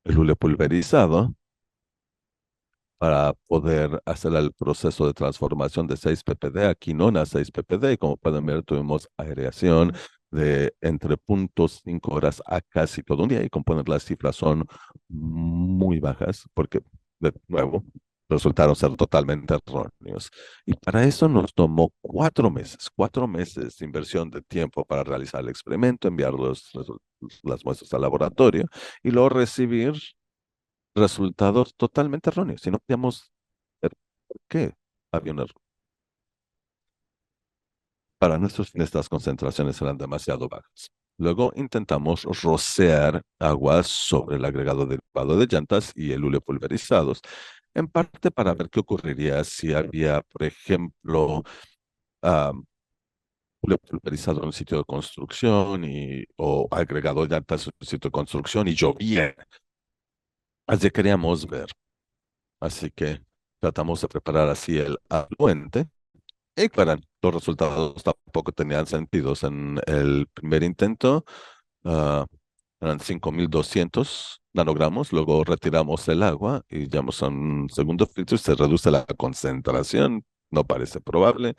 el hule pulverizado para poder hacer el proceso de transformación de 6-ppd a quinona 6-ppd. Y como pueden ver, tuvimos aireación de entre 0.5 horas a casi todo un día. Y como pueden ver, las cifras son muy bajas porque, de nuevo, resultaron ser totalmente erróneos. Y para eso nos tomó 4 meses de inversión de tiempo para realizar el experimento, enviar las muestras al laboratorio y luego recibir resultados totalmente erróneos. Si no podíamos ver por qué había un error. Para nuestros fines, estas concentraciones eran demasiado bajas. Luego intentamos rociar agua sobre el agregado derivado de llantas y el hule pulverizados, en parte para ver qué ocurriría si había, por ejemplo, ah, hule pulverizado en un sitio de construcción o agregado de llantas en un sitio de construcción y llovía. Así que queríamos ver. Así que tratamos de preparar así el afluente. Y claro, los resultados tampoco tenían sentido. En el primer intento ah, eran 5.200 nanogramos, luego retiramos el agua y ya a un segundo filtro y se reduce la concentración. No parece probable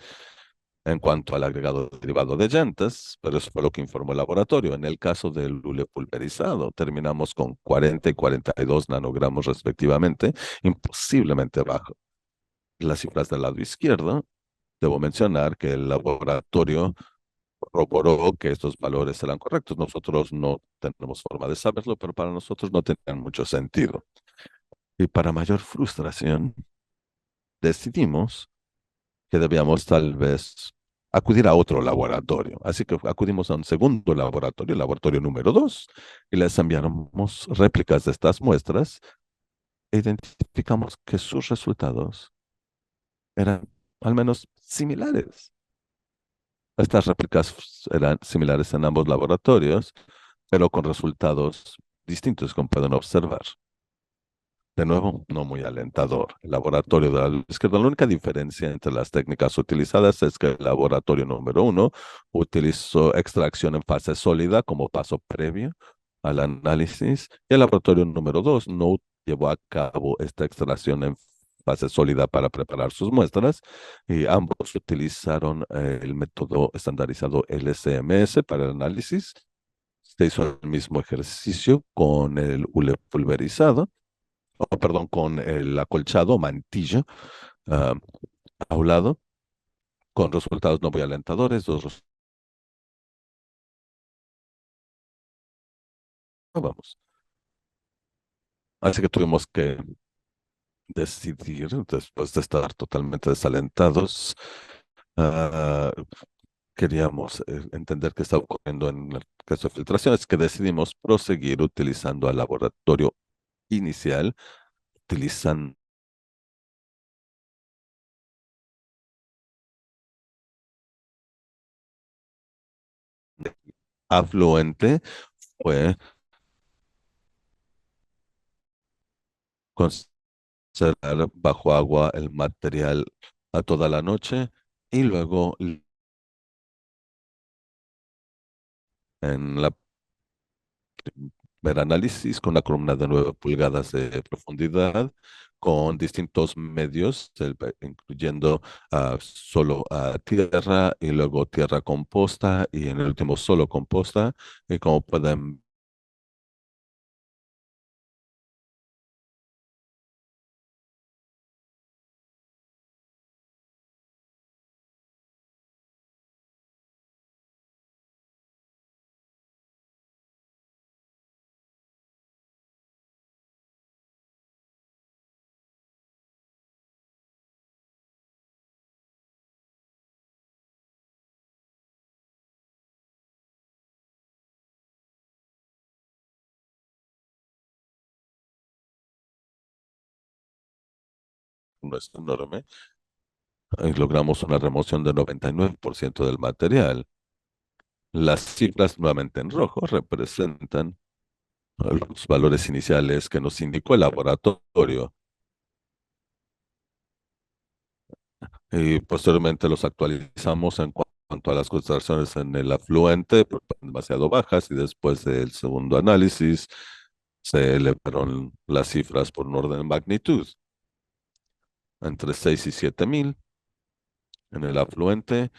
en cuanto al agregado derivado de llantas, pero eso fue lo que informó el laboratorio. En el caso del hule pulverizado, terminamos con 40 y 42 nanogramos respectivamente, imposiblemente bajo. Las cifras del lado izquierdo, debo mencionar que el laboratorio corroboró que estos valores eran correctos. Nosotros no tenemos forma de saberlo, pero para nosotros no tenían mucho sentido. Y para mayor frustración, decidimos que debíamos tal vez acudir a otro laboratorio. Así que acudimos a un segundo laboratorio, el laboratorio número 2, y les enviamos réplicas de estas muestras e identificamos que sus resultados eran al menos similares. Estas réplicas eran similares en ambos laboratorios, pero con resultados distintos, como pueden observar. De nuevo, no muy alentador. El laboratorio de la izquierda, la única diferencia entre las técnicas utilizadas es que el laboratorio número 1 utilizó extracción en fase sólida como paso previo al análisis y el laboratorio número 2 no llevó a cabo esta extracción en fase sólida para preparar sus muestras y ambos utilizaron el método estandarizado LCMS para el análisis. Se hizo el mismo ejercicio con el hule pulverizado perdón, con el acolchado, mantillo, ah, a un lado, con resultados no muy alentadores, vamos. Así que tuvimos que decidir, después de estar totalmente desalentados, ah, queríamos entender qué estaba ocurriendo en el caso de filtraciones, que decidimos proseguir utilizando el laboratorio inicial, utilizando afluente, fue conservar bajo agua el material a toda la noche y luego en la primer análisis con una columna de 9 pulgadas de profundidad con distintos medios, incluyendo solo tierra y luego tierra composta y en el último solo composta. Y como pueden no es enorme, y logramos una remoción de 99% del material. Las cifras nuevamente en rojo representan los valores iniciales que nos indicó el laboratorio y posteriormente los actualizamos en cuanto a las concentraciones en el afluente, porque eran demasiado bajas y después del segundo análisis se elevaron las cifras por un orden de magnitud, entre 6 y 7 mil en el afluente,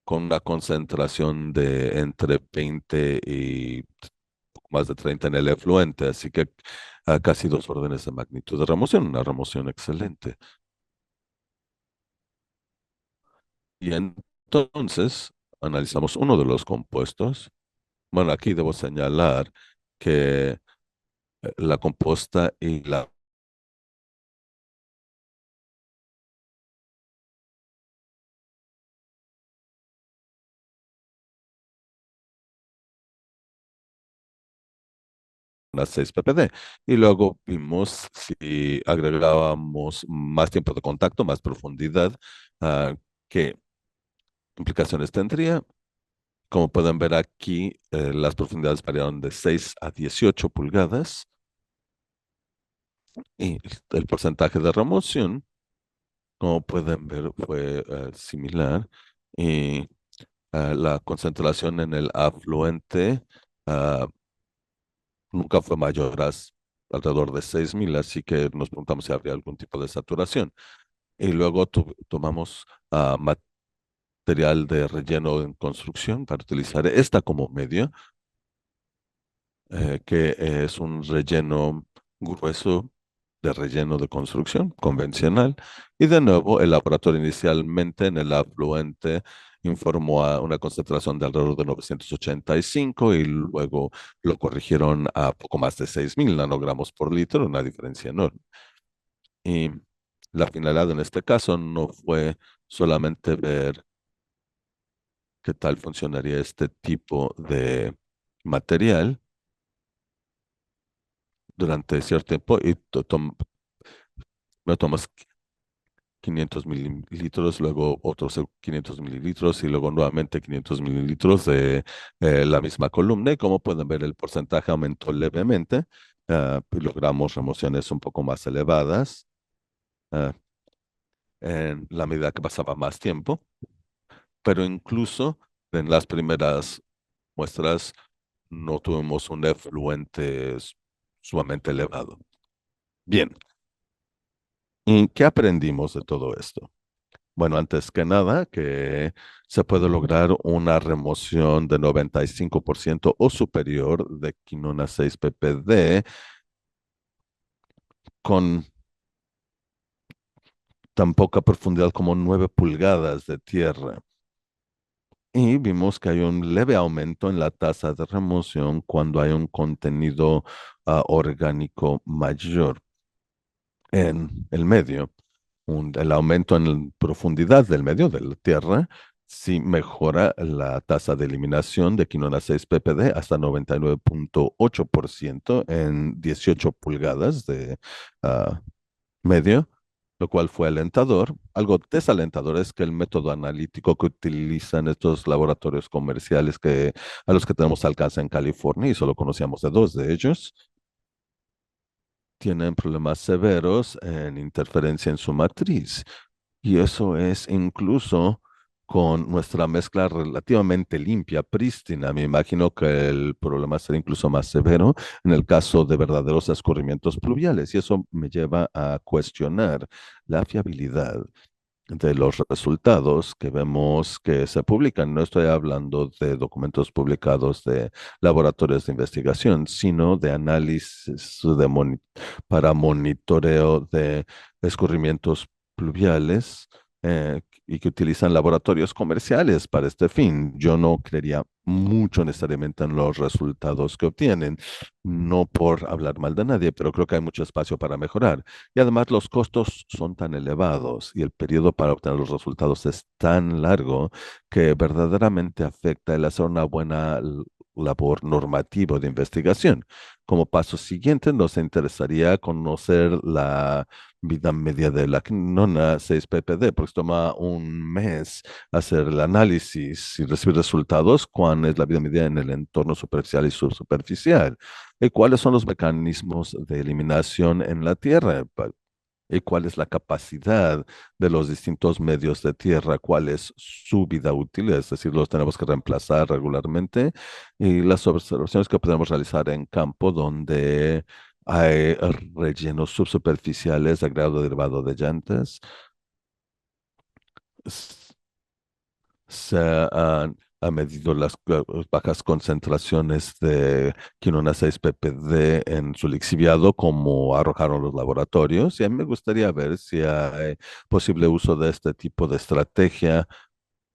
con una concentración de entre 20 y más de 30 en el efluente, así que casi dos órdenes de magnitud de remoción, una remoción excelente. Y entonces analizamos uno de los compuestos. Bueno, aquí debo señalar que la composta y la una 6 ppd. Y luego vimos si agregábamos más tiempo de contacto, más profundidad, qué implicaciones tendría. Como pueden ver aquí, las profundidades variaron de 6 a 18 pulgadas y el porcentaje de remoción, como pueden ver, fue similar. Y la concentración en el afluente ah, nunca fue mayor a alrededor de 6,000, así que nos preguntamos si habría algún tipo de saturación. Y luego tomamos material de relleno en construcción para utilizar esta como medio, que es un relleno grueso de relleno de construcción convencional. Y de nuevo, el laboratorio inicialmente en el afluente informó a una concentración de alrededor de 985 y luego lo corrigieron a poco más de 6,000 nanogramos por litro, una diferencia enorme. Y la finalidad en este caso no fue solamente ver qué tal funcionaría este tipo de material durante cierto tiempo y me tomas 500 mililitros, luego otros 500 mililitros y luego nuevamente 500 mililitros de la misma columna. Y como pueden ver, el porcentaje aumentó levemente. Y logramos remociones un poco más elevadas ah, en la medida que pasaba más tiempo, pero incluso en las primeras muestras no tuvimos un efluente sumamente elevado. Bien, ¿y qué aprendimos de todo esto? Bueno, antes que nada, que se puede lograr una remoción de 95% o superior de quinona 6 ppd con tan poca profundidad como 9 pulgadas de tierra. Y vimos que hay un leve aumento en la tasa de remoción cuando hay un contenido orgánico mayor en el medio. El aumento en profundidad del medio de la Tierra sí mejora la tasa de eliminación de quinona 6 ppd hasta 99,8% en 18 pulgadas de ah, medio, lo cual fue alentador. Algo desalentador es que el método analítico que utilizan estos laboratorios comerciales a los que tenemos alcance en California, y solo conocíamos de dos de ellos, tienen problemas severos en interferencia en su matriz. Y eso es incluso con nuestra mezcla relativamente limpia, prístina. Me imagino que el problema será incluso más severo en el caso de verdaderos escurrimientos pluviales. Y eso me lleva a cuestionar la fiabilidad de los resultados que vemos que se publican. No estoy hablando de documentos publicados de laboratorios de investigación, sino de análisis para monitoreo de escurrimientos pluviales y que utilizan laboratorios comerciales para este fin. Yo no creería mucho necesariamente en los resultados que obtienen, no por hablar mal de nadie, pero creo que hay mucho espacio para mejorar. Y además los costos son tan elevados y el periodo para obtener los resultados es tan largo que verdaderamente afecta el hacer una buena labor normativa de investigación. Como paso siguiente, nos interesaría conocer la vida media de la quinona 6-PPD, porque toma un mes hacer el análisis y recibir resultados, cuál es la vida media en el entorno superficial y subsuperficial, y cuáles son los mecanismos de eliminación en la Tierra, y cuál es la capacidad de los distintos medios de tierra, cuál es su vida útil, es decir, los tenemos que reemplazar regularmente, y las observaciones que podemos realizar en campo donde hay rellenos subsuperficiales de grado derivado de llantas. S- Se ha medido las bajas concentraciones de quinona 6-PPD en su lixiviado, como arrojaron los laboratorios. Y a mí me gustaría ver si hay posible uso de este tipo de estrategia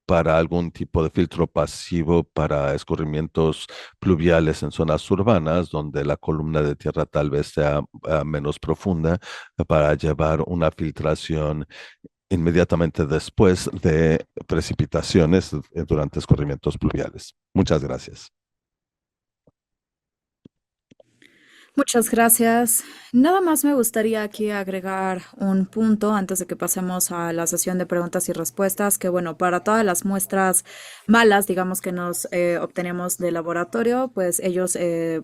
para algún tipo de filtro pasivo para escurrimientos pluviales en zonas urbanas, donde la columna de tierra tal vez sea menos profunda, para llevar una filtración inmediatamente después de precipitaciones durante escurrimientos pluviales. Muchas gracias. Muchas gracias. Nada más me gustaría aquí agregar un punto antes de que pasemos a la sesión de preguntas y respuestas, que bueno, para todas las muestras malas, digamos que nos obtenemos de laboratorio, pues ellos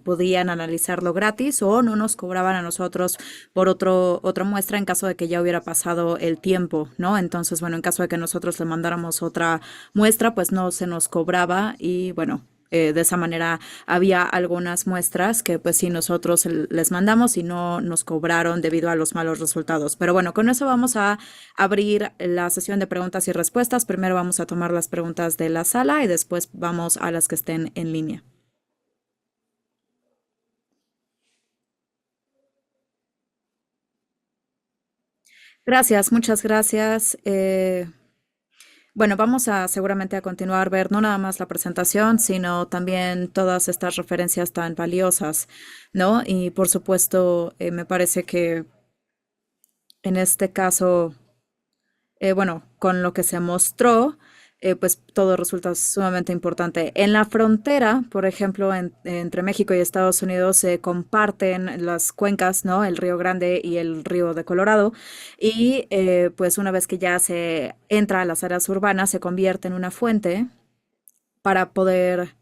podían analizarlo gratis o no nos cobraban a nosotros por otra muestra en caso de que ya hubiera pasado el tiempo, ¿no? Entonces, bueno, en caso de que nosotros le mandáramos otra muestra, pues no se nos cobraba y bueno, de esa manera había algunas muestras que pues sí nosotros les mandamos y no nos cobraron debido a los malos resultados. Pero bueno, con eso vamos a abrir la sesión de preguntas y respuestas. Primero vamos a tomar las preguntas de la sala y después vamos a las que estén en línea. Gracias, muchas gracias. Bueno, vamos a seguramente a continuar ver no nada más la presentación, sino también todas estas referencias tan valiosas, ¿no? Y por supuesto, me parece que en este caso, bueno, con lo que se mostró, pues todo resulta sumamente importante. En la frontera, por ejemplo, entre México y Estados Unidos se comparten las cuencas, ¿no? El Río Grande y el Río de Colorado. Y pues una vez que ya se entra a las áreas urbanas, se convierte en una fuente para poder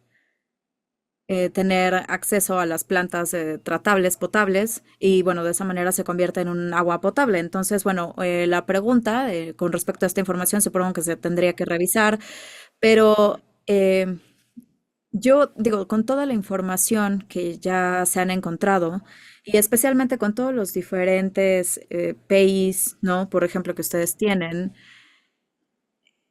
tener acceso a las plantas tratables, potables, y bueno, de esa manera se convierte en un agua potable. Entonces, bueno, la pregunta con respecto a esta información supongo que se tendría que revisar, pero yo digo, con toda la información que ya se han encontrado, y especialmente con todos los diferentes PIs, ¿no? Por ejemplo, que ustedes tienen,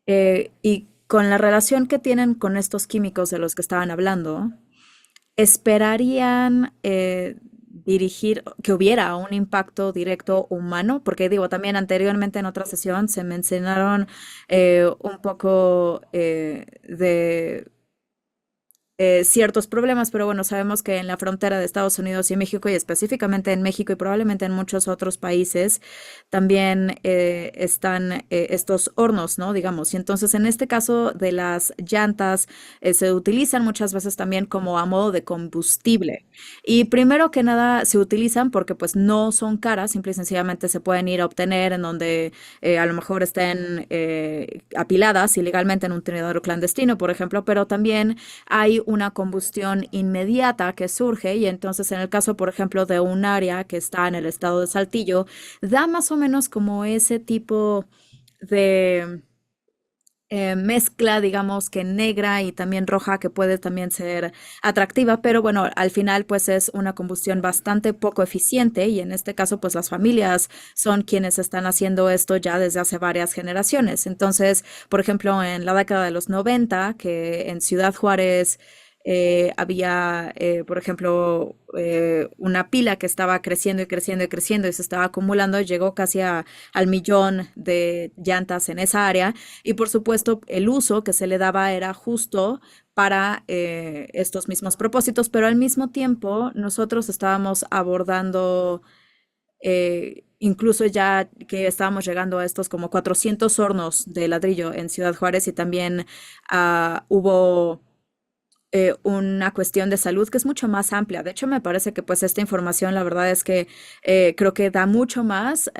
y con la relación que tienen con estos químicos de los que estaban hablando, ¿esperarían dirigir que hubiera un impacto directo humano? Porque digo, también anteriormente en otra sesión se mencionaron un poco de ciertos problemas, pero bueno, sabemos que en la frontera de Estados Unidos y México, y específicamente en México y probablemente en muchos otros países, también están estos hornos, ¿no? Digamos, y entonces en este caso de las llantas se utilizan muchas veces también como a modo de combustible. Y primero que nada se utilizan porque pues no son caras, simple y sencillamente se pueden ir a obtener en donde a lo mejor estén apiladas ilegalmente en un tenedor clandestino, por ejemplo, pero también hay una combustión inmediata que surge y entonces en el caso, por ejemplo, de un área que está en el estado de Saltillo, da más o menos como ese tipo de mezcla, digamos que negra y también roja, que puede también ser atractiva, pero bueno, al final pues es una combustión bastante poco eficiente y en este caso pues las familias son quienes están haciendo esto ya desde hace varias generaciones. Entonces, por ejemplo, en la década de los 90, que en Ciudad Juárez había, por ejemplo, una pila que estaba creciendo y creciendo y creciendo y se estaba acumulando, llegó casi al millón de llantas en esa área y por supuesto el uso que se le daba era justo para estos mismos propósitos, pero al mismo tiempo nosotros estábamos abordando, incluso ya que estábamos llegando a estos como 400 hornos de ladrillo en Ciudad Juárez y también hubo una cuestión de salud que es mucho más amplia. De hecho, me parece que pues esta información, la verdad es que creo que da mucho más,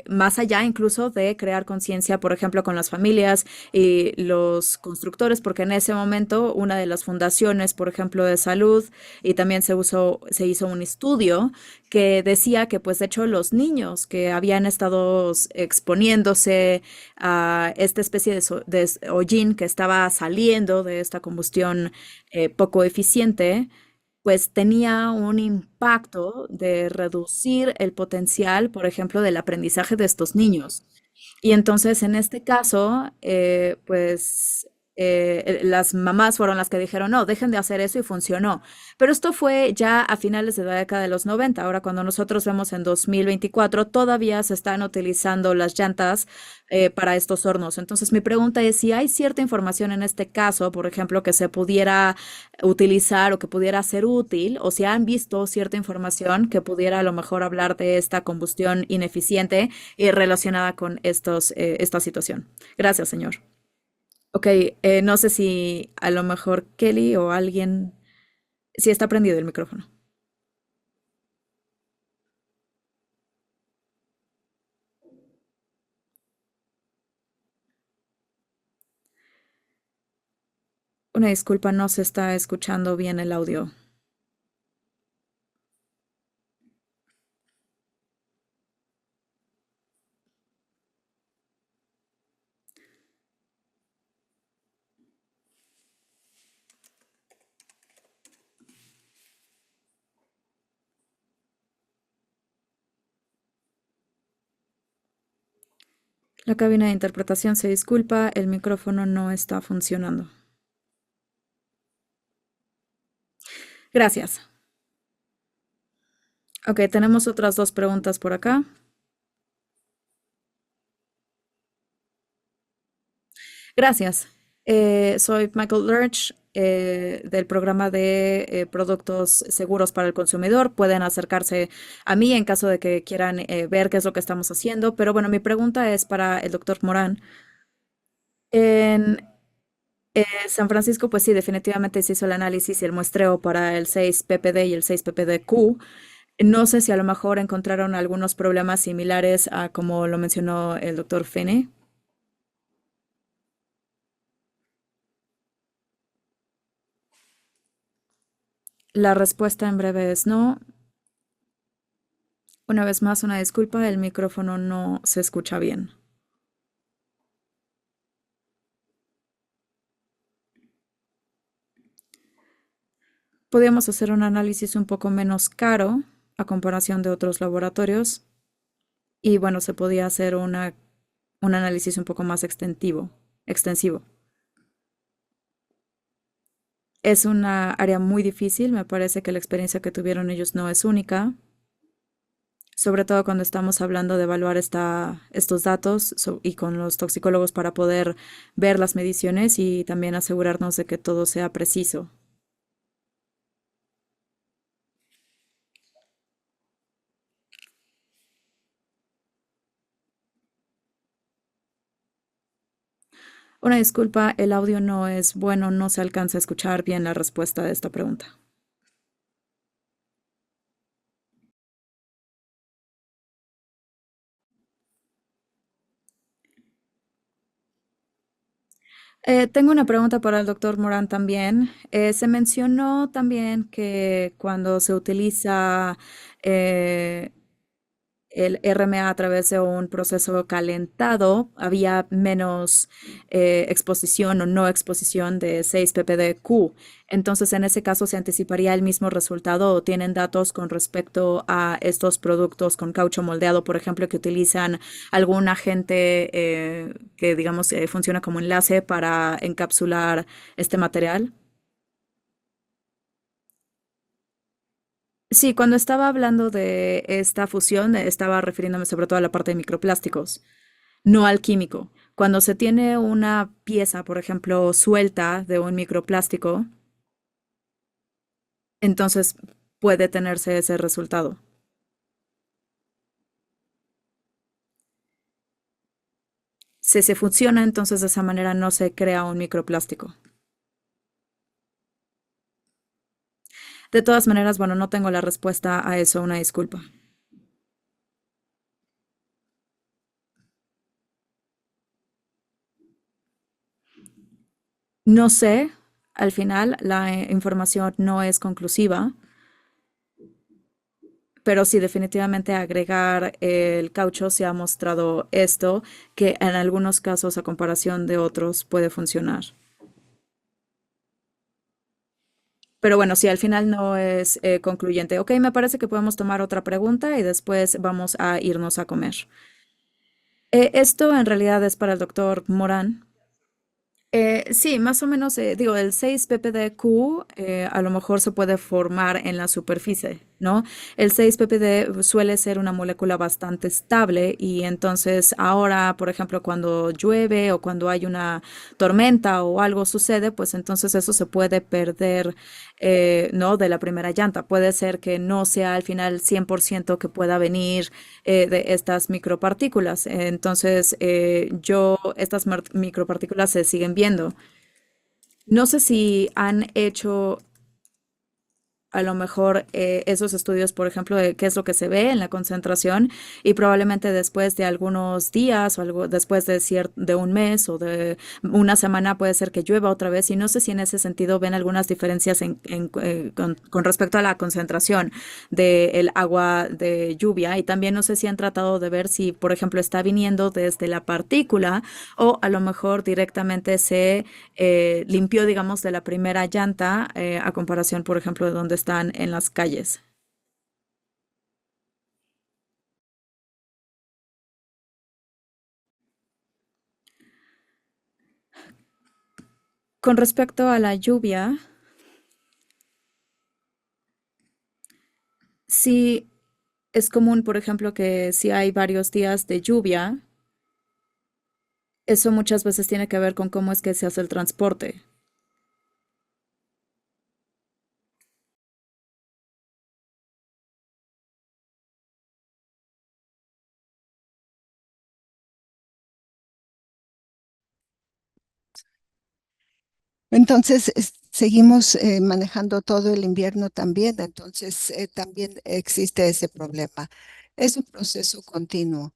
más allá incluso de crear conciencia, por ejemplo, con las familias y los constructores, porque en ese momento una de las fundaciones, por ejemplo, de salud, y también se hizo un estudio que decía que pues de hecho los niños que habían estado exponiéndose a esta especie de hollín que estaba saliendo de esta combustión poco eficiente, pues tenía un impacto de reducir el potencial, por ejemplo, del aprendizaje de estos niños. Y entonces, en este caso, pues las mamás fueron las que dijeron, no, dejen de hacer eso y funcionó. Pero esto fue ya a finales de la década de los 90. Ahora, cuando nosotros vemos en 2024, todavía se están utilizando las llantas para estos hornos. Entonces, mi pregunta es si hay cierta información en este caso, por ejemplo, que se pudiera utilizar o que pudiera ser útil, o si han visto cierta información que pudiera a lo mejor hablar de esta combustión ineficiente relacionada con esta situación. Gracias, señor. Ok, no sé si a lo mejor Kelly o alguien, si está prendido el micrófono. Una disculpa, no se está escuchando bien el audio. La cabina de interpretación se disculpa, el micrófono no está funcionando. Gracias. Ok, tenemos otras dos preguntas por acá. Gracias. Soy Michael Lurch del programa de productos seguros para el consumidor. Pueden acercarse a mí en caso de que quieran ver qué es lo que estamos haciendo. Pero bueno, mi pregunta es para el doctor Morán. En San Francisco, pues sí, definitivamente se hizo el análisis y el muestreo para el 6-PPD y el 6-PPD-Q. No sé si a lo mejor encontraron algunos problemas similares a como lo mencionó el doctor Fene. La respuesta en breve es no. Una vez más, una disculpa, el micrófono no se escucha bien. Podríamos hacer un análisis un poco menos caro a comparación de otros laboratorios y bueno, se podía hacer un análisis un poco más extensivo. Es una área muy difícil, me parece que la experiencia que tuvieron ellos no es única, sobre todo cuando estamos hablando de evaluar estos datos y con los toxicólogos para poder ver las mediciones y también asegurarnos de que todo sea preciso. Una disculpa, el audio no es bueno, no se alcanza a escuchar bien la respuesta de esta pregunta. Tengo una pregunta para el doctor Morán también. Se mencionó también que cuando se utiliza eh, el RMA a través de un proceso calentado, había menos exposición o no exposición de 6-PPD-Q. Entonces, en ese caso, ¿se anticiparía el mismo resultado o tienen datos con respecto a estos productos con caucho moldeado, por ejemplo, que utilizan algún agente que, digamos, funciona como enlace para encapsular este material? Sí, cuando estaba hablando de esta fusión, estaba refiriéndome sobre todo a la parte de microplásticos, no al químico. Cuando se tiene una pieza, por ejemplo, suelta de un microplástico, entonces puede tenerse ese resultado. Si se funciona, entonces de esa manera no se crea un microplástico. De todas maneras, bueno, no tengo la respuesta a eso, una disculpa. No sé, al final la información no es conclusiva, pero sí definitivamente agregar el caucho se ha mostrado esto, que en algunos casos a comparación de otros puede funcionar. Pero bueno, si al final no es concluyente. Ok, me parece que podemos tomar otra pregunta y después vamos a irnos a comer. Esto en realidad es para el doctor Morán. Sí, más o menos, digo, el 6-ppdQ a lo mejor se puede formar en la superficie, ¿no? El 6-ppd suele ser una molécula bastante estable y entonces ahora, por ejemplo, cuando llueve o cuando hay una tormenta o algo sucede, pues entonces eso se puede perder, ¿no? De la primera llanta. Puede ser que no sea al final 100% que pueda venir de estas micropartículas. Entonces, estas micropartículas se siguen viendo. No sé si han hecho a lo mejor esos estudios, por ejemplo, de qué es lo que se ve en la concentración y probablemente después de algunos días o algo, después de un mes o de una semana puede ser que llueva otra vez y no sé si en ese sentido ven algunas diferencias con respecto a la concentración del agua de lluvia y también no sé si han tratado de ver si, por ejemplo, está viniendo desde la partícula o a lo mejor directamente se limpió, digamos, de la primera llanta a comparación, por ejemplo, de donde están en las calles. Con respecto a la lluvia, sí es común, por ejemplo, que si hay varios días de lluvia, eso muchas veces tiene que ver con cómo es que se hace el transporte. Entonces, seguimos manejando todo el invierno también, entonces también existe ese problema. Es un proceso continuo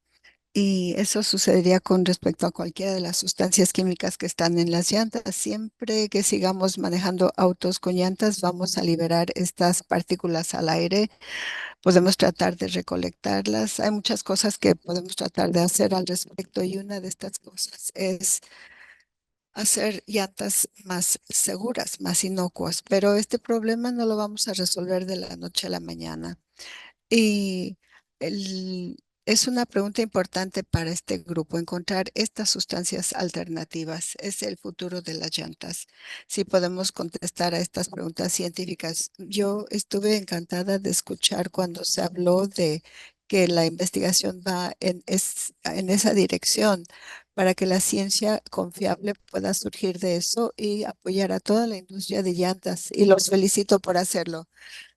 y eso sucedería con respecto a cualquiera de las sustancias químicas que están en las llantas. Siempre que sigamos manejando autos con llantas, vamos a liberar estas partículas al aire. Podemos tratar de recolectarlas. Hay muchas cosas que podemos tratar de hacer al respecto y una de estas cosas es hacer llantas más seguras, más inocuas, pero este problema no lo vamos a resolver de la noche a la mañana. Y es una pregunta importante para este grupo, encontrar estas sustancias alternativas. Es el futuro de las llantas. Si podemos contestar a estas preguntas científicas. Yo estuve encantada de escuchar cuando se habló de que la investigación va en esa dirección para que la ciencia confiable pueda surgir de eso y apoyar a toda la industria de llantas. Y los felicito por hacerlo.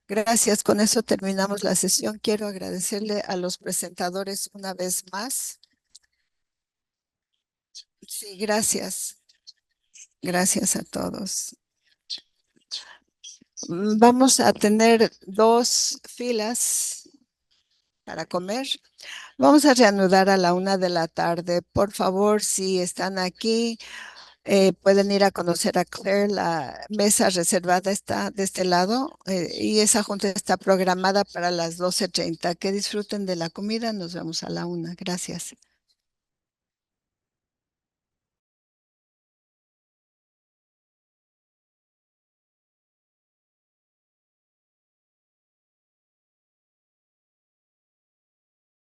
Gracias, con eso terminamos la sesión. Quiero agradecerle a los presentadores una vez más. Sí, gracias. Gracias a todos. Vamos a tener dos filas para comer. Vamos a reanudar a la 1 de la tarde. Por favor, si están aquí, pueden ir a conocer a Claire. La mesa reservada está de este lado y esa junta está programada para las 12:30. Que disfruten de la comida. Nos vemos a la 1. Gracias.